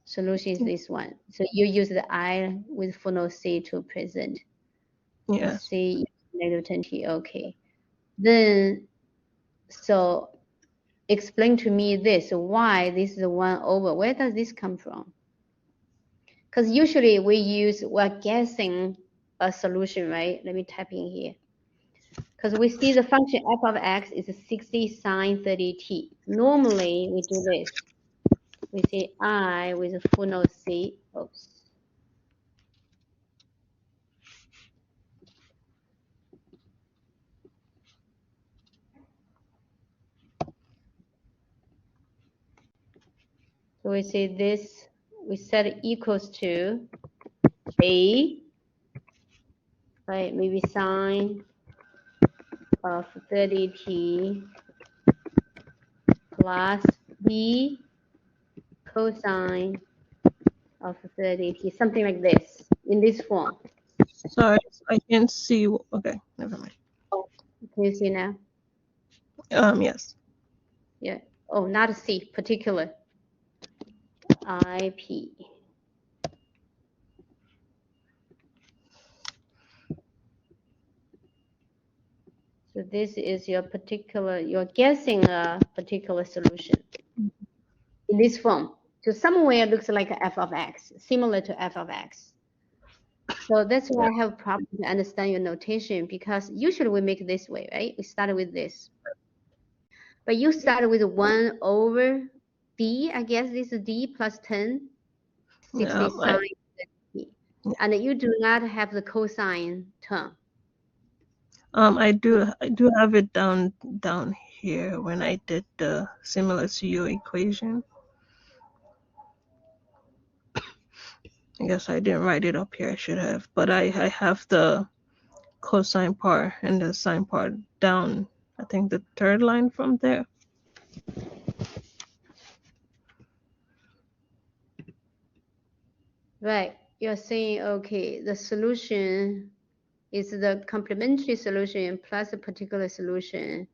solution is this one. So you use the I with footnote C to present. Yes. C -10t. Okay. Then, so explain to me this, why this is 1 over. Where does this come from? Because usually we're guessing a solution, right? Let me type in here. Because we see the function f of x is 60 sine 30t. Normally we do this. We say I with a footnote C. Oops. So we say this, we set it equals to A, right? Maybe sine of 30t plus B cosine of 30t, something like this, in this form. Sorry, I can't see. Okay, never mind. Oh, can you see now? Yes. Yeah. Oh, not C, particular. IP. So this is your particular, you're guessing a particular solution in this form. So somewhere it looks like a f of x, similar to f of x. So that's why I have a problem to understand your notation, because usually we make it this way, right? We start with this. But you start with 1 over d, I guess this is d plus 10, 60 sine d. And you do not have the cosine term. I do have it down here when I did the similar to your equation. I guess I didn't write it up here. I should have, but I have the cosine part and the sine part down. I think the third line from there. Right. You're saying, okay, the solution is the complementary solution plus a particular solution.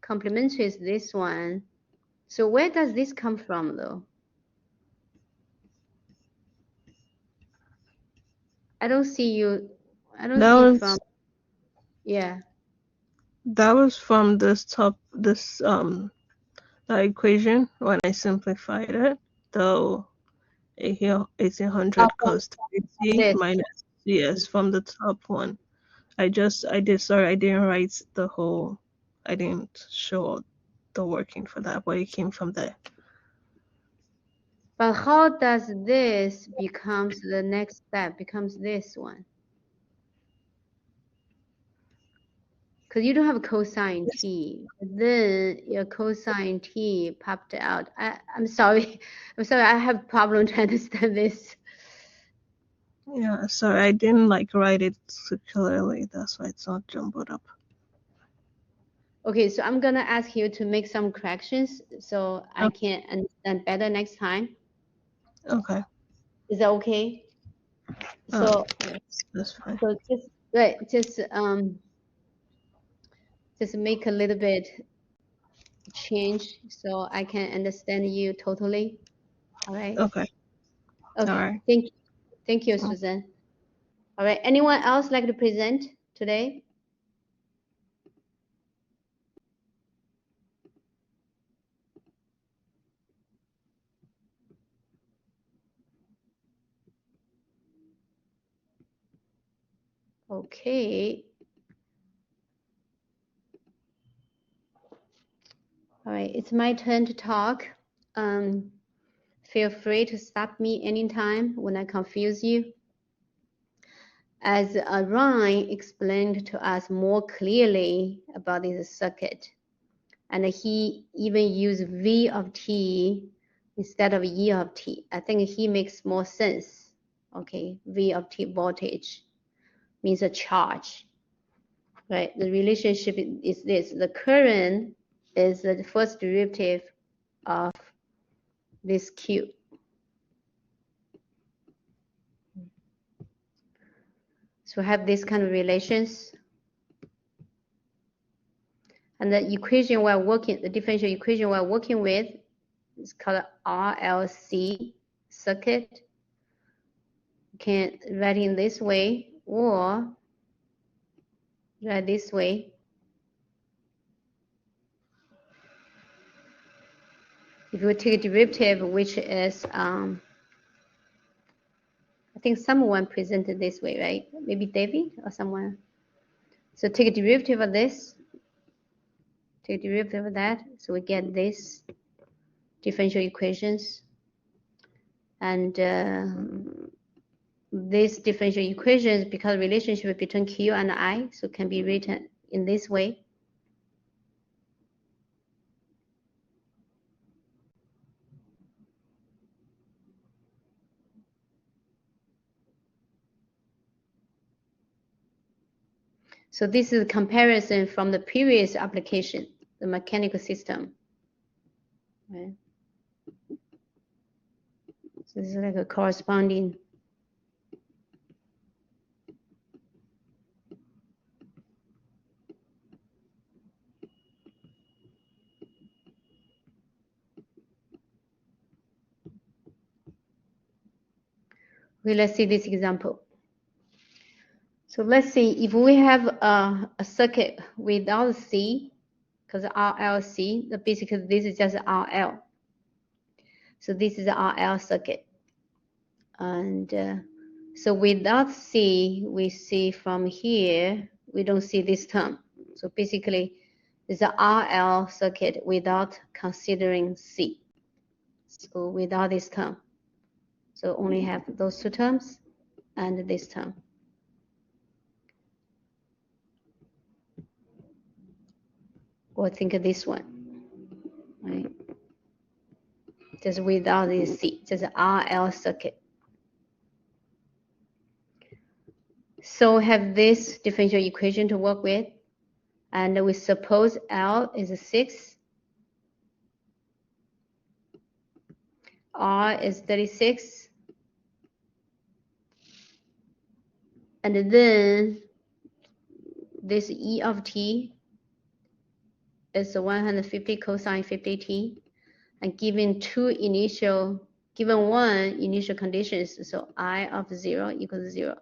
Complementary is this one. So where does this come from, though? I don't see you. I don't see from. Yeah. That was from this the equation when I simplified it. Though here 1800 cos 30 minus yes from the top one. I didn't write the whole. I didn't show the working for that, but it came from there. But how does this becomes the next step? Becomes this one? Because you don't have a cosine t. Then your cosine t popped out. I'm sorry. I'm sorry. I have a problem to understand this. Yeah, sorry, I didn't like write it circularly. That's why it's not jumbled up. Okay, so I'm gonna ask you to make some corrections so I can understand better next time. Okay. Is that okay? So, Yes, that's fine. so just make a little bit change so I can understand you totally. All right. Okay. Okay. All right. Thank you, Susan. All right. Anyone else like to present today? Okay. All right. It's my turn to talk. Feel free to stop me anytime when I confuse you. As Ryan explained to us more clearly about this circuit, and he even used V of t instead of E of t. I think he makes more sense. Okay, V of t voltage means a charge, right? The relationship is this: the current is the first derivative of this Q. So we have this kind of relations. And the equation we're working, the differential equation we're working with is called RLC circuit. You can write in this way or write this way. If you take a derivative, which is, I think someone presented this way, right? Maybe David or someone. So take a derivative of this, take a derivative of that. So we get this differential equations. And this differential equations, because relationship between Q and I, so can be written in this way. So this is a comparison from the previous application, the mechanical system. Right? So this is like a corresponding. Okay, let's see this example. So let's see if we have a circuit without C, because RLC, basically this is just RL. So this is the RL circuit. And so without C, we see from here, we don't see this term. So basically, it's a RL circuit without considering C. So without this term. So only have those two terms and this term. Or think of this one, right? Just without this C, just a RL circuit. So have this differential equation to work with. And we suppose L is 6. R is 36. And then this E of t is 150 cosine 50t. And given one initial conditions, so I of 0 equals 0.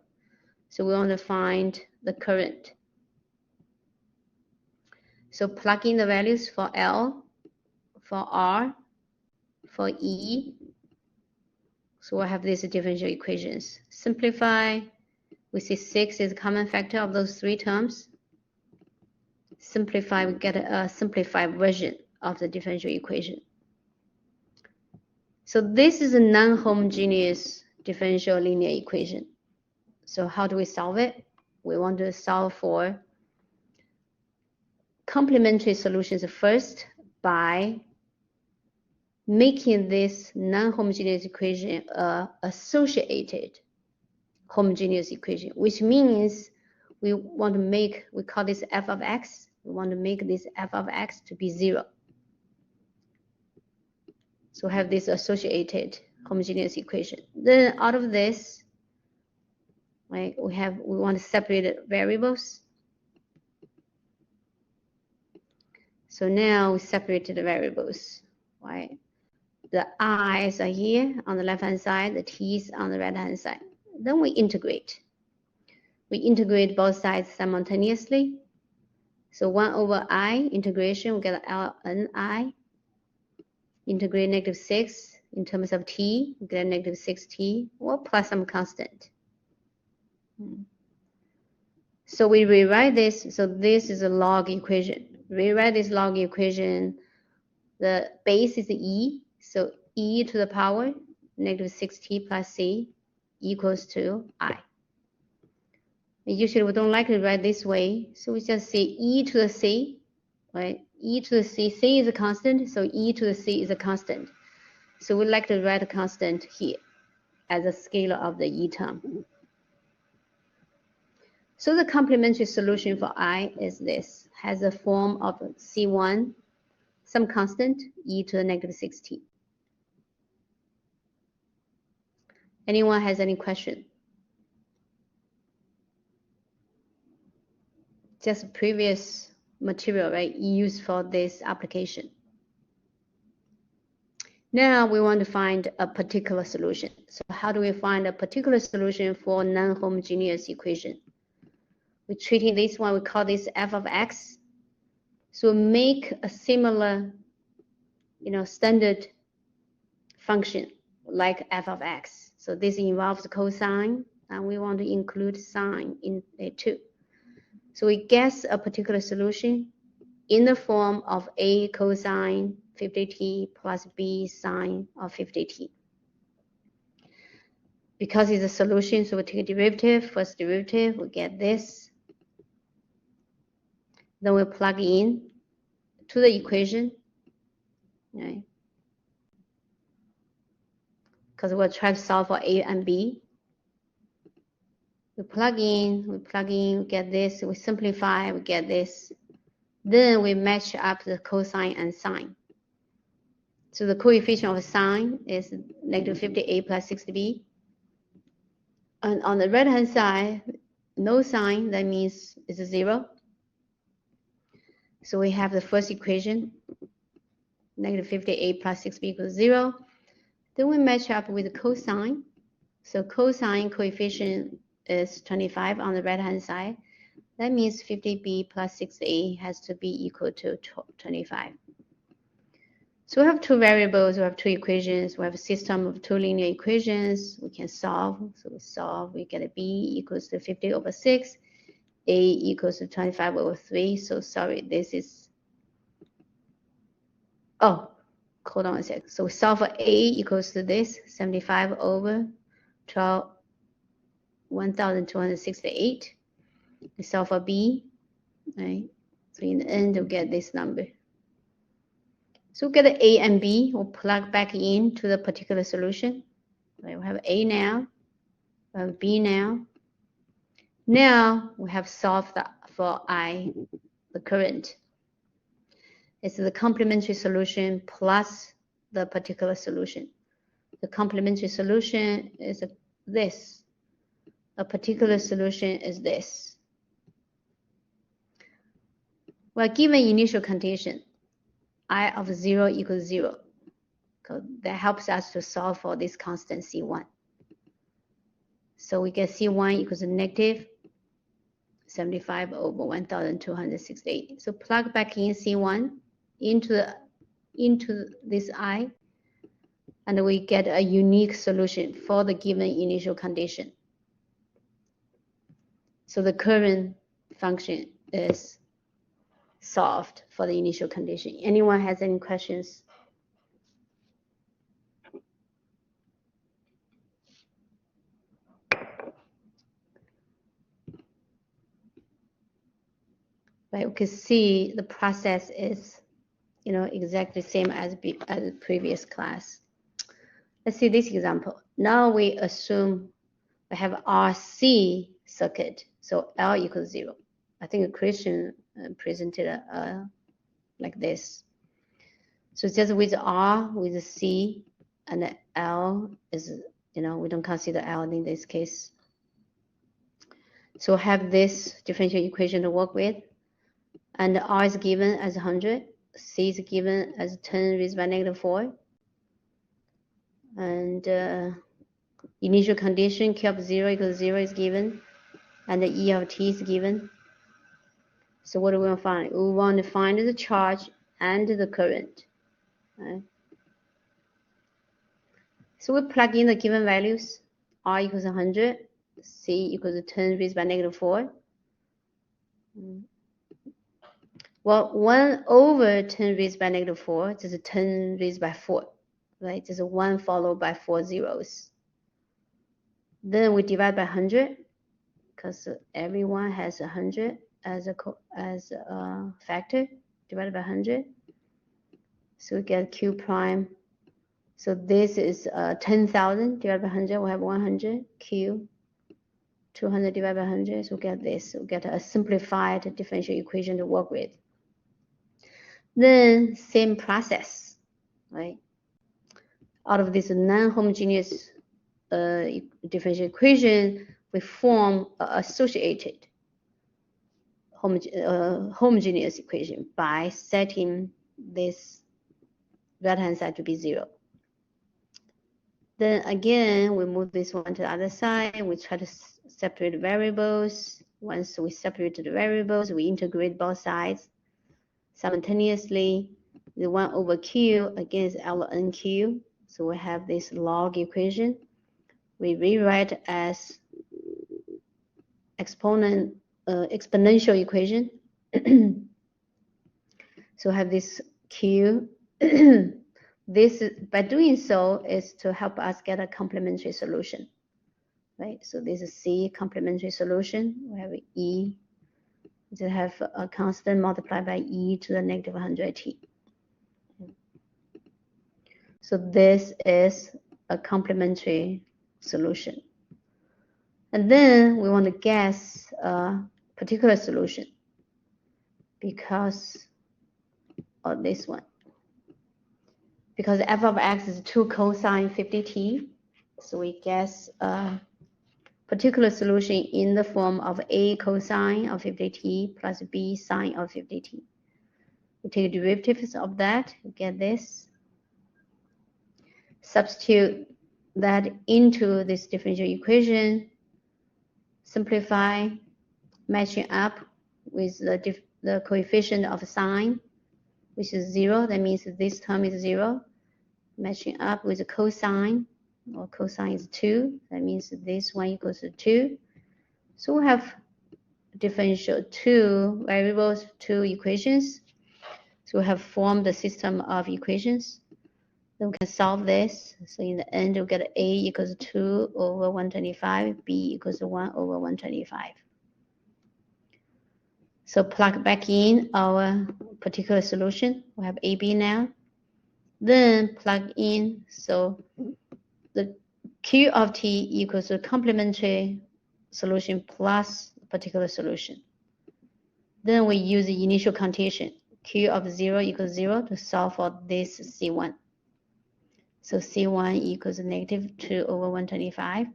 So we want to find the current. So plug in the values for L, for R, for E. So we'll have these differential equations. Simplify. We see 6 is a common factor of those three terms. Simplify, we get a simplified version of the differential equation. So this is a non-homogeneous differential linear equation. So how do we solve it? We want to solve for complementary solutions first by making this non-homogeneous equation associated homogeneous equation, which means we want to make, we call this f of x, we want to make this f of x to be 0. So we have this associated homogeneous equation. Then out of this, right, we want to separate variables. So now we separated the variables, right? The i's are here on the left-hand side, the t's on the right-hand side. Then we integrate. We integrate both sides simultaneously. So 1 over I integration, we get ln integrate -6 in terms of t, we get -6t, or plus some constant. So we rewrite this. So this is a log equation. Rewrite this log equation. The base is e, so e to the power -6t plus c equals to I. Usually we don't like to write this way, so we just say e to the c, right? E to the c, c is a constant, so e to the c is a constant. So we like to write a constant here as a scalar of the e term. So the complementary solution for I is this, has a form of C1, some constant, e to the -6t. Anyone has any question? Just previous material, right, used for this application. Now we want to find a particular solution. So how do we find a particular solution for non-homogeneous equation? We're treating this one, we call this f of x. So make a similar, standard function like f of x. So this involves cosine, and we want to include sine in it too. So we guess a particular solution in the form of a cosine 50t plus b sine of 50t. Because it's a solution, so we take a derivative, first derivative, we get this. Then we plug in to the equation, right? Because we'll try to solve for a and b. We plug in, we get this, we simplify, we get this. Then we match up the cosine and sine. So the coefficient of sine is -50a plus 60b. And on the right-hand side, no sine, that means it's a 0. So we have the first equation, -50a plus 6b equals 0. Then we match up with the cosine. So cosine coefficient is 25 on the right-hand side. That means 50b plus 6a has to be equal to 25. So we have two variables, we have two equations, we have a system of two linear equations we can solve. So we solve, we get a b equals to 50 over 6, a equals to 25 over 3. So sorry, this is, oh, hold on a sec. So we solve for a equals to this, 75 over 1268. We solve for b, right? So in the end, we'll get this number. So we'll get the a and b, we'll plug back into the particular solution. Right, we have a now, we have b now. Now we have solved for I, the current. It's the complementary solution plus the particular solution. The complementary solution is this. A particular solution is this. Well, given initial condition, I of 0 equals 0. So that helps us to solve for this constant C1. So we get C1 equals negative 75 over 1268. So plug back in C1 into this I, and we get a unique solution for the given initial condition. So the current function is solved for the initial condition. Anyone has any questions? Right, we can see the process is, exactly the same as the previous class. Let's see this example. Now we assume we have RC circuit. So L equals 0. I think Christian presented like this. So just with R, with C, and L is, we don't consider L in this case. So have this differential equation to work with. And R is given as 100. C is given as 10 raised by -4. And initial condition Q of 0 equals 0 is given. And the E of T is given. So what do we want to find? We want to find the charge and the current. Right? So we plug in the given values. R equals 100. C equals 10 raised by -4. Well, 1 over 10 raised by -4, just 10 raised by 4, right? Just 1 followed by 4 zeros. Then we divide by 100, because everyone has 100 as a factor, divided by 100. So we get Q prime. So this is 10,000 divided by 100, we have 100, Q. 200 divided by 100, so we get this. We get a simplified differential equation to work with. Then same process, right? Out of this non-homogeneous differential equation, we form associated homogeneous equation by setting this right-hand side to be 0. Then again, we move this one to the other side. We try to separate variables. Once we separate the variables, we integrate both sides. Simultaneously, the 1 over Q against ln Q. So we have this log equation. We rewrite as exponential equation. So we have this Q. This, by doing so, is to help us get a complementary solution, right? So this is C, complementary solution. We have E. To have a constant multiplied by e to the negative 100t. So this is a complementary solution. And then we want to guess a particular solution because of this one. Because f of x is 2 cosine 50t, so we guess a particular solution in the form of a cosine of 50t plus b sine of 50t. We take derivatives of that, we get this. Substitute that into this differential equation, simplify, matching up with the coefficient of sine, which is 0. That means this term is 0. Matching up with the cosine, or cosine is 2. That means this one equals to 2. So we have differential 2 variables, 2 equations. So we have formed a system of equations. Then we can solve this. So in the end, we get A equals 2 over 125, B equals 1 over 125. So plug back in our particular solution. We have AB now. Then plug in, so the Q of t equals to complementary solution plus particular solution. Then we use the initial condition, Q of 0 equals 0 to solve for this C1. So C1 equals negative 2 over 125.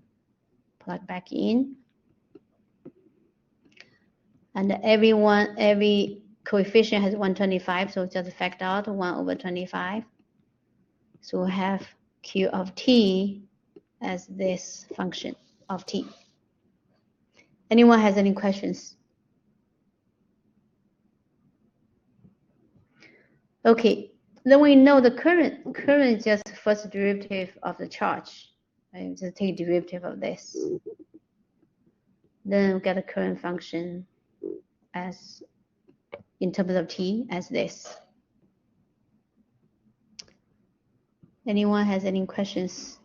Plug back in. And every coefficient has 125, so just factor out 1 over 25. So we have Q of t as this function of t. Anyone has any questions? Okay, then we know the current is just first derivative of the charge. Right? Just take derivative of this. Then we get a current function as in terms of t as this. Anyone has any questions?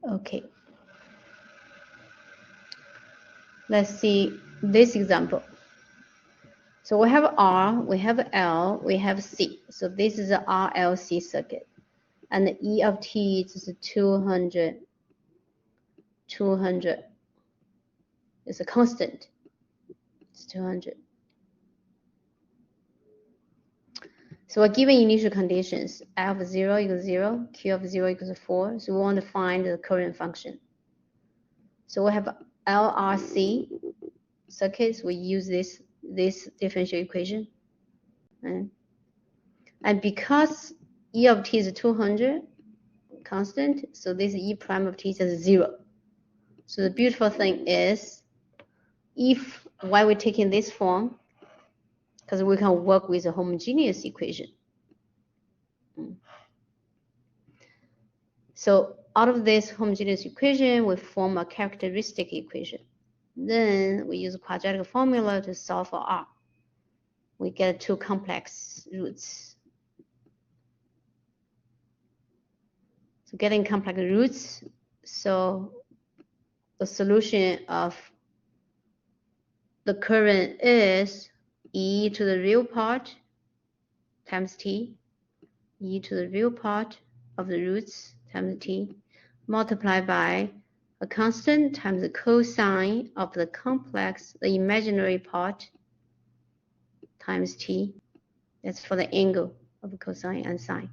Okay. Let's see this example. So we have R, we have L, we have C. So this is a RLC circuit. and the E of t is 200. 200 is a constant. It's 200. So we're given initial conditions. I of 0 equals 0, Q of 0 equals 4. So we want to find the current function. So we have LRC circuits. We use this differential equation. And because E of t is 200 constant, so this E prime of t is 0. So the beautiful thing is, why we're taking this form, because we can work with a homogeneous equation. So out of this homogeneous equation, we form a characteristic equation. Then we use a quadratic formula to solve for R. We get two complex roots. So getting complex roots, so the solution of the current is e to the real part times t, e to the real part of the roots times t, multiplied by a constant times the cosine of the complex, the imaginary part, times t. That's for the angle of cosine and sine.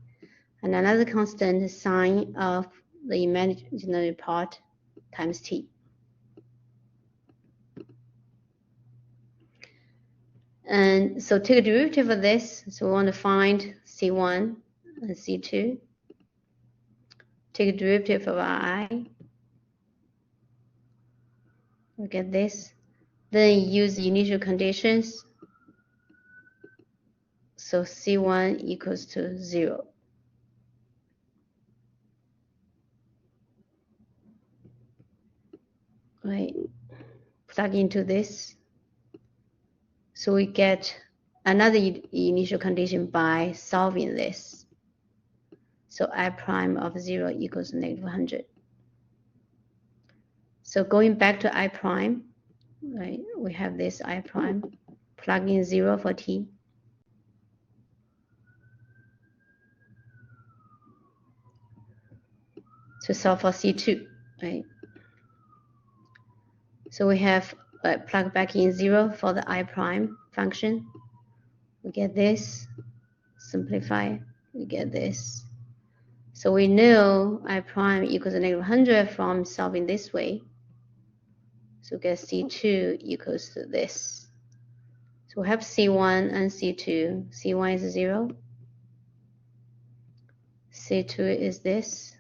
And another constant is sine of the imaginary part times t. And so take a derivative of this. So we want to find C1 and C2. Take a derivative of I. We get this. Then use the initial conditions. So C1 equals to 0. Right. Plug into this. So we get another initial condition by solving this. So I prime of 0 equals negative 100. So going back to I prime, right, we have this I prime, plug in 0 for t. To solve for C2, right? So we have plug back in 0 for the I prime function. We get this, simplify, we get this. So we know I prime equals negative 100 from solving this way. So get C2 equals to this. So we have C1 and C2. C1 is 0. C2 is this.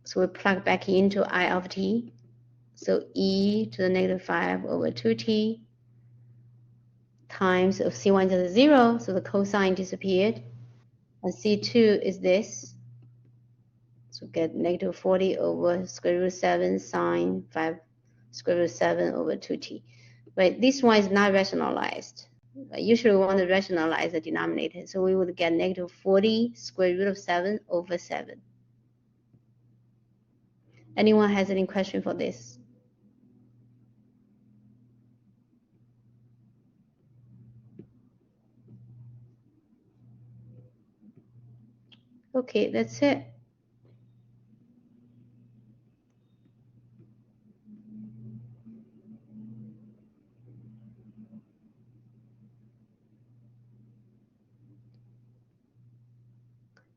So we plug back into I of t. So e to the negative 5 over 2t times of C1 is 0, so the cosine disappeared. And C2 is this. So get negative 40 over square root 7 sine 5 square root 7 over 2t. Right, this one is not rationalized. Usually we want to rationalize the denominator. So we would get negative 40 square root of 7 over 7. Anyone has any question for this? Okay, that's it.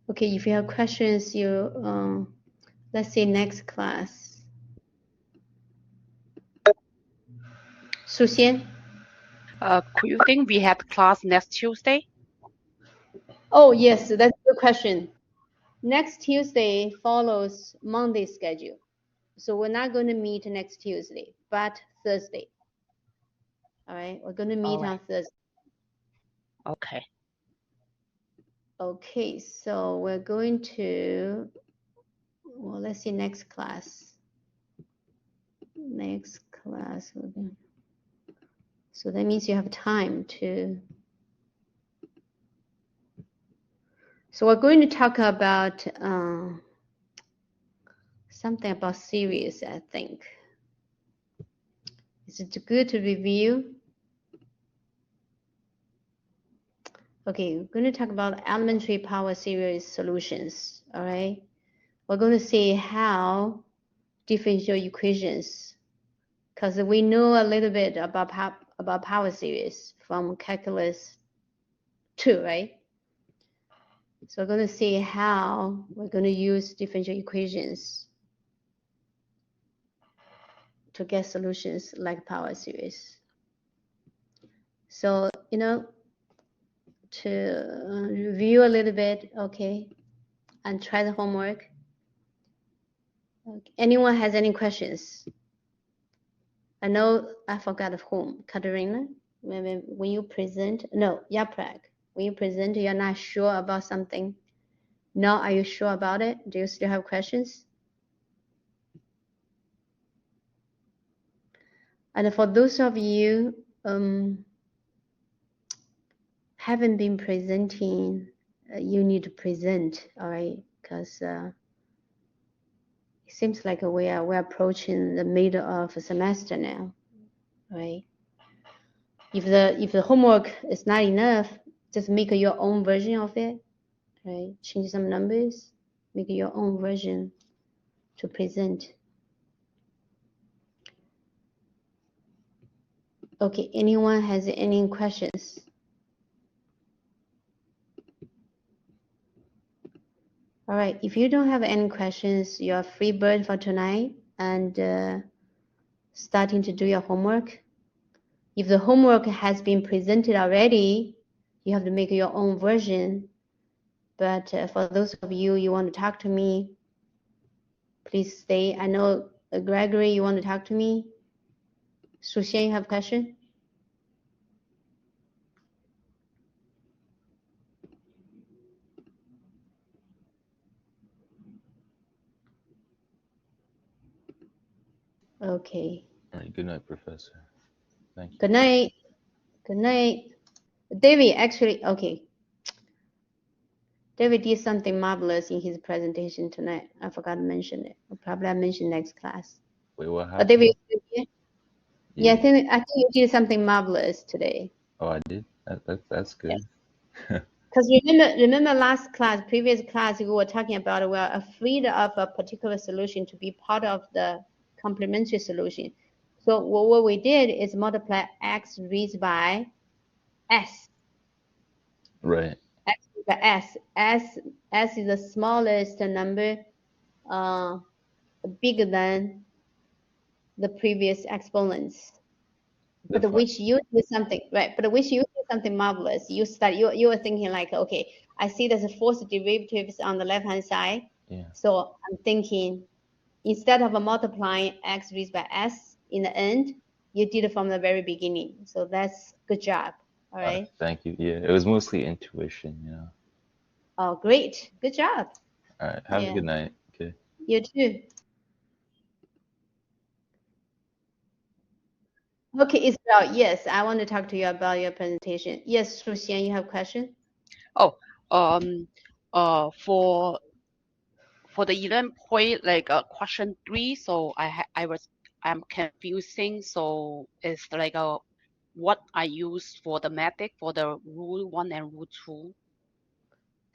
Okay, if you have questions, let's see next class. 苏仙. Could you think we have class next Tuesday? Oh, yes, that's a good question. Next Tuesday follows Monday's schedule. So we're not going to meet next Tuesday, but Thursday. All right, we're going to meet on Thursday. Okay. Okay, so we're going to, well, let's see next class. Next class. So that means you have time to. So we're going to talk about something about series, I think. Is it good to review? Okay, we're going to talk about elementary power series solutions. All right, we're going to see how differential equations, because we know a little bit about power series from calculus 2, right? So we're going to see how we're going to use differential equations to get solutions like power series. So, you know, to review a little bit, okay, and try the homework. Okay. Anyone has any questions? I know I forgot of whom. Katerina, maybe when you present, no, Yaprak, when you present, you're not sure about something. Now, are you sure about it? Do you still have questions? And for those of you haven't been presenting, you need to present, all right? Because it seems like we're approaching the middle of a semester now, right? If the homework is not enough, just make your own version of it, right? Change some numbers, make your own version to present. Okay, anyone has any questions? All right, if you don't have any questions, you're a free bird for tonight and starting to do your homework. If the homework has been presented already, you have to make your own version. But for those of you want to talk to me, please stay. I know Gregory, you want to talk to me? Sushen, you have a question? Okay. All right, good night, Professor. Thank you. Good night. Good night. David, actually, okay. David did something marvelous in his presentation tonight. I forgot to mention it. Probably I'll mention next class. Wait, what But happened? David, yeah, I Yeah. think you did something marvelous today. Oh, I did? That's good. Because remember last class, previous class, we were talking about we're afraid of a particular solution to be part of the complementary solution. So what we did is multiply x raised by s. Right. X raised by s. S is the smallest number, bigger than the previous exponents. But which you did something right? But which you did something marvelous. You were thinking like, okay, I see there's a fourth derivatives on the left hand side. Yeah. So I'm thinking instead of multiplying x raised by s in the end, you did it from the very beginning. So that's good job. All right. Thank you. Yeah, it was mostly intuition, you know. Oh, great. Good job. All right. Have a good night. Okay. You too. Okay, Israel. Yes, I want to talk to you about your presentation. Yes, Shuxian, you have a question? Oh, for the 11 point, like question 3, so I'm confusing. So it's like what I use for the method for the rule 1 and rule 2.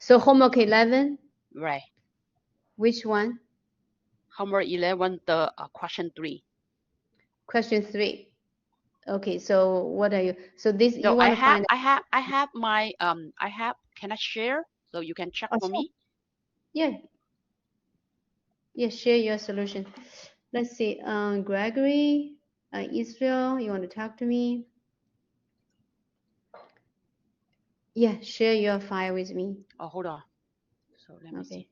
So homework 11, Right. which one? Homework 11, the question 3. Question 3. Okay, so what are you? So this No, you want to find? I have my can I share so you can check Oh, for sure. me? Yeah. Yeah, share your solution. Let's see. Gregory, Israel, you want to talk to me? Yeah, share your file with me. Oh, hold on. So let me see. Okay.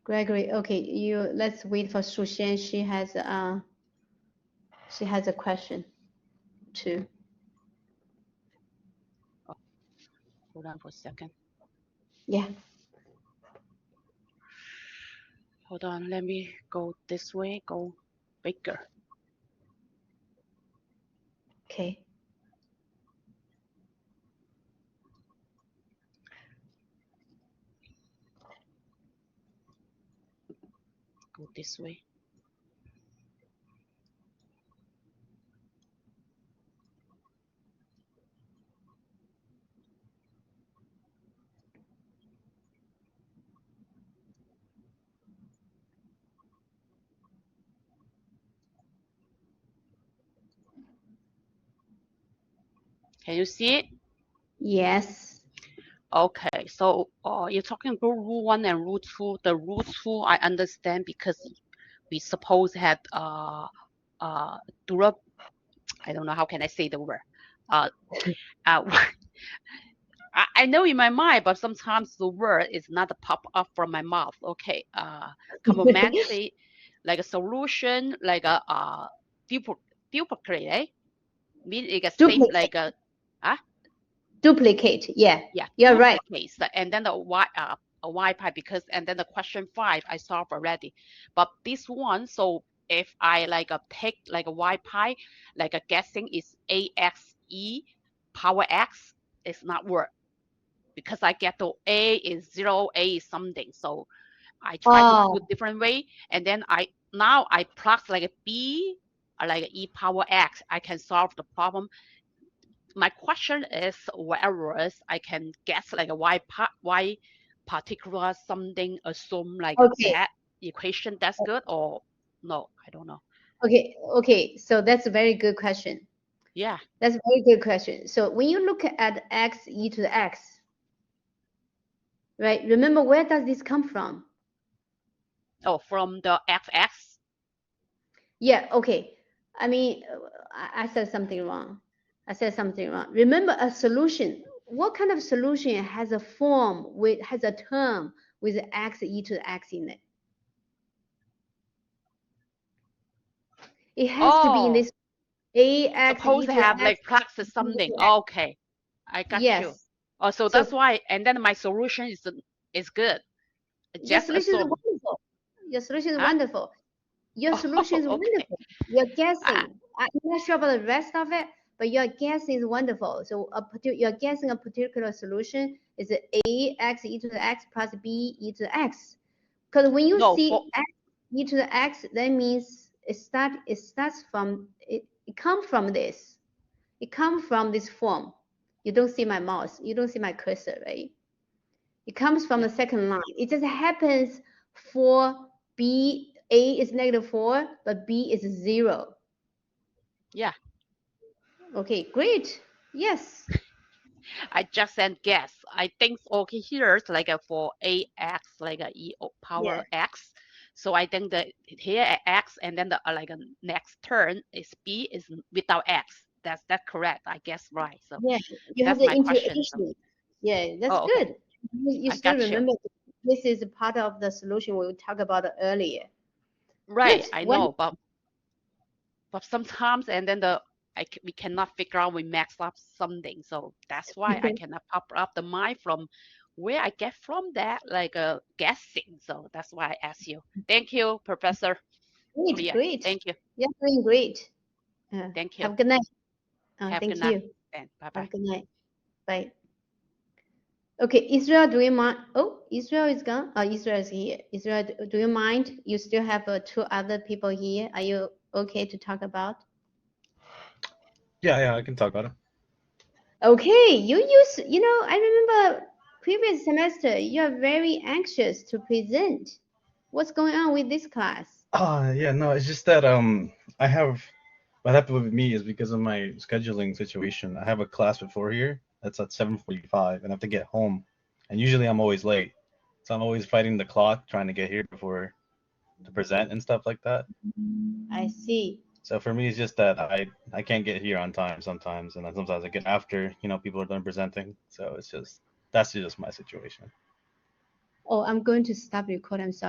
Gregory, okay, let's wait for Shuxian. She has a question too. Oh, hold on for a second. Yeah. Hold on, let me go this way, go bigger. Okay. go this way. Can you see it? Yes. Okay, so you're talking about rule 1 and rule 2. The rule 2 I understand because we suppose had durable. I don't know how can I say the word. I know in my mind, but sometimes the word is not pop up from my mouth. Okay, complementary, like a solution, like a duplicate, eh? Mean it gets same Duplicate. like a Duplicate. Yeah. yeah, You're right. duplicates, and then a y pi because and then the question 5 I solved already, but this one, so if I like take like a y pi, like a guessing is axe power x, it's not work because I get to a is 0, a is something, so I try to do a different way, and then I plug like a b like a e power x, I can solve the problem. My question is, whereas I can guess like a y particular something, assume like that equation, that's good or no? I don't know. Okay. So that's a very good question. Yeah. That's a very good question. So when you look at x e to the x, right? Remember, where does this come from? Oh, from the fx. Yeah. Okay. I mean, I said something wrong. Remember, a solution. What kind of solution has a form has a term with x e to the x in it? It has to be in this ax Suppose e to to the have x. like plus something. Okay, I got you. Yes. Oh, so that's why. And then my solution is good. Your Just solution is assume. wonderful. Your solution is Huh? wonderful. Your solution is Oh, okay. wonderful. You're guessing. I'm not sure about the rest of it, but your guess is wonderful. So you're guessing a particular solution is a x e to the x plus b e to the x. Because when you see x e to the x, that means it starts from it comes from this. It comes from this form. You don't see my mouse. You don't see my cursor, right? It comes from the second line. It just happens for b, a is -4, but b is 0. Yeah. Okay, great. Yes. I just said guess. I think okay here it's like for ax like a e power x. So I think that here x and then the like a next turn is b is without x. That's correct. I guess right. So yeah, you have that's the my question. So. intuition. Yeah, that's Oh, good. okay. You I still got remember this is part of the solution we talked about earlier. Right, Good. I know, but sometimes and then we cannot figure out we max up something, so that's why I cannot pop up the mind from where I get from that like guessing. So that's why I ask you. Thank you, Professor. Great, great. Thank you. You're doing great. Thank you. Have a good night. Have a Thank good you. night. And bye-bye. Have a good night. Bye. Okay, Israel, do you mind? Oh, Israel is gone. Oh, Israel is here. Israel, do you mind? You still have 2 other people here. Are you okay to talk about? Yeah, I can talk about it. Okay, I remember previous semester, you're very anxious to present. What's going on with this class? Yeah, no, it's just that what happened with me is because of my scheduling situation. I have a class before here that's at 7:45, and I have to get home, and usually I'm always late, so I'm always fighting the clock trying to get here before to present and stuff like that. I see. So for me, it's just that I can't get here on time sometimes, and then sometimes I get after people are done presenting. So that's just my situation. Oh, I'm going to stop recording. I'm sorry.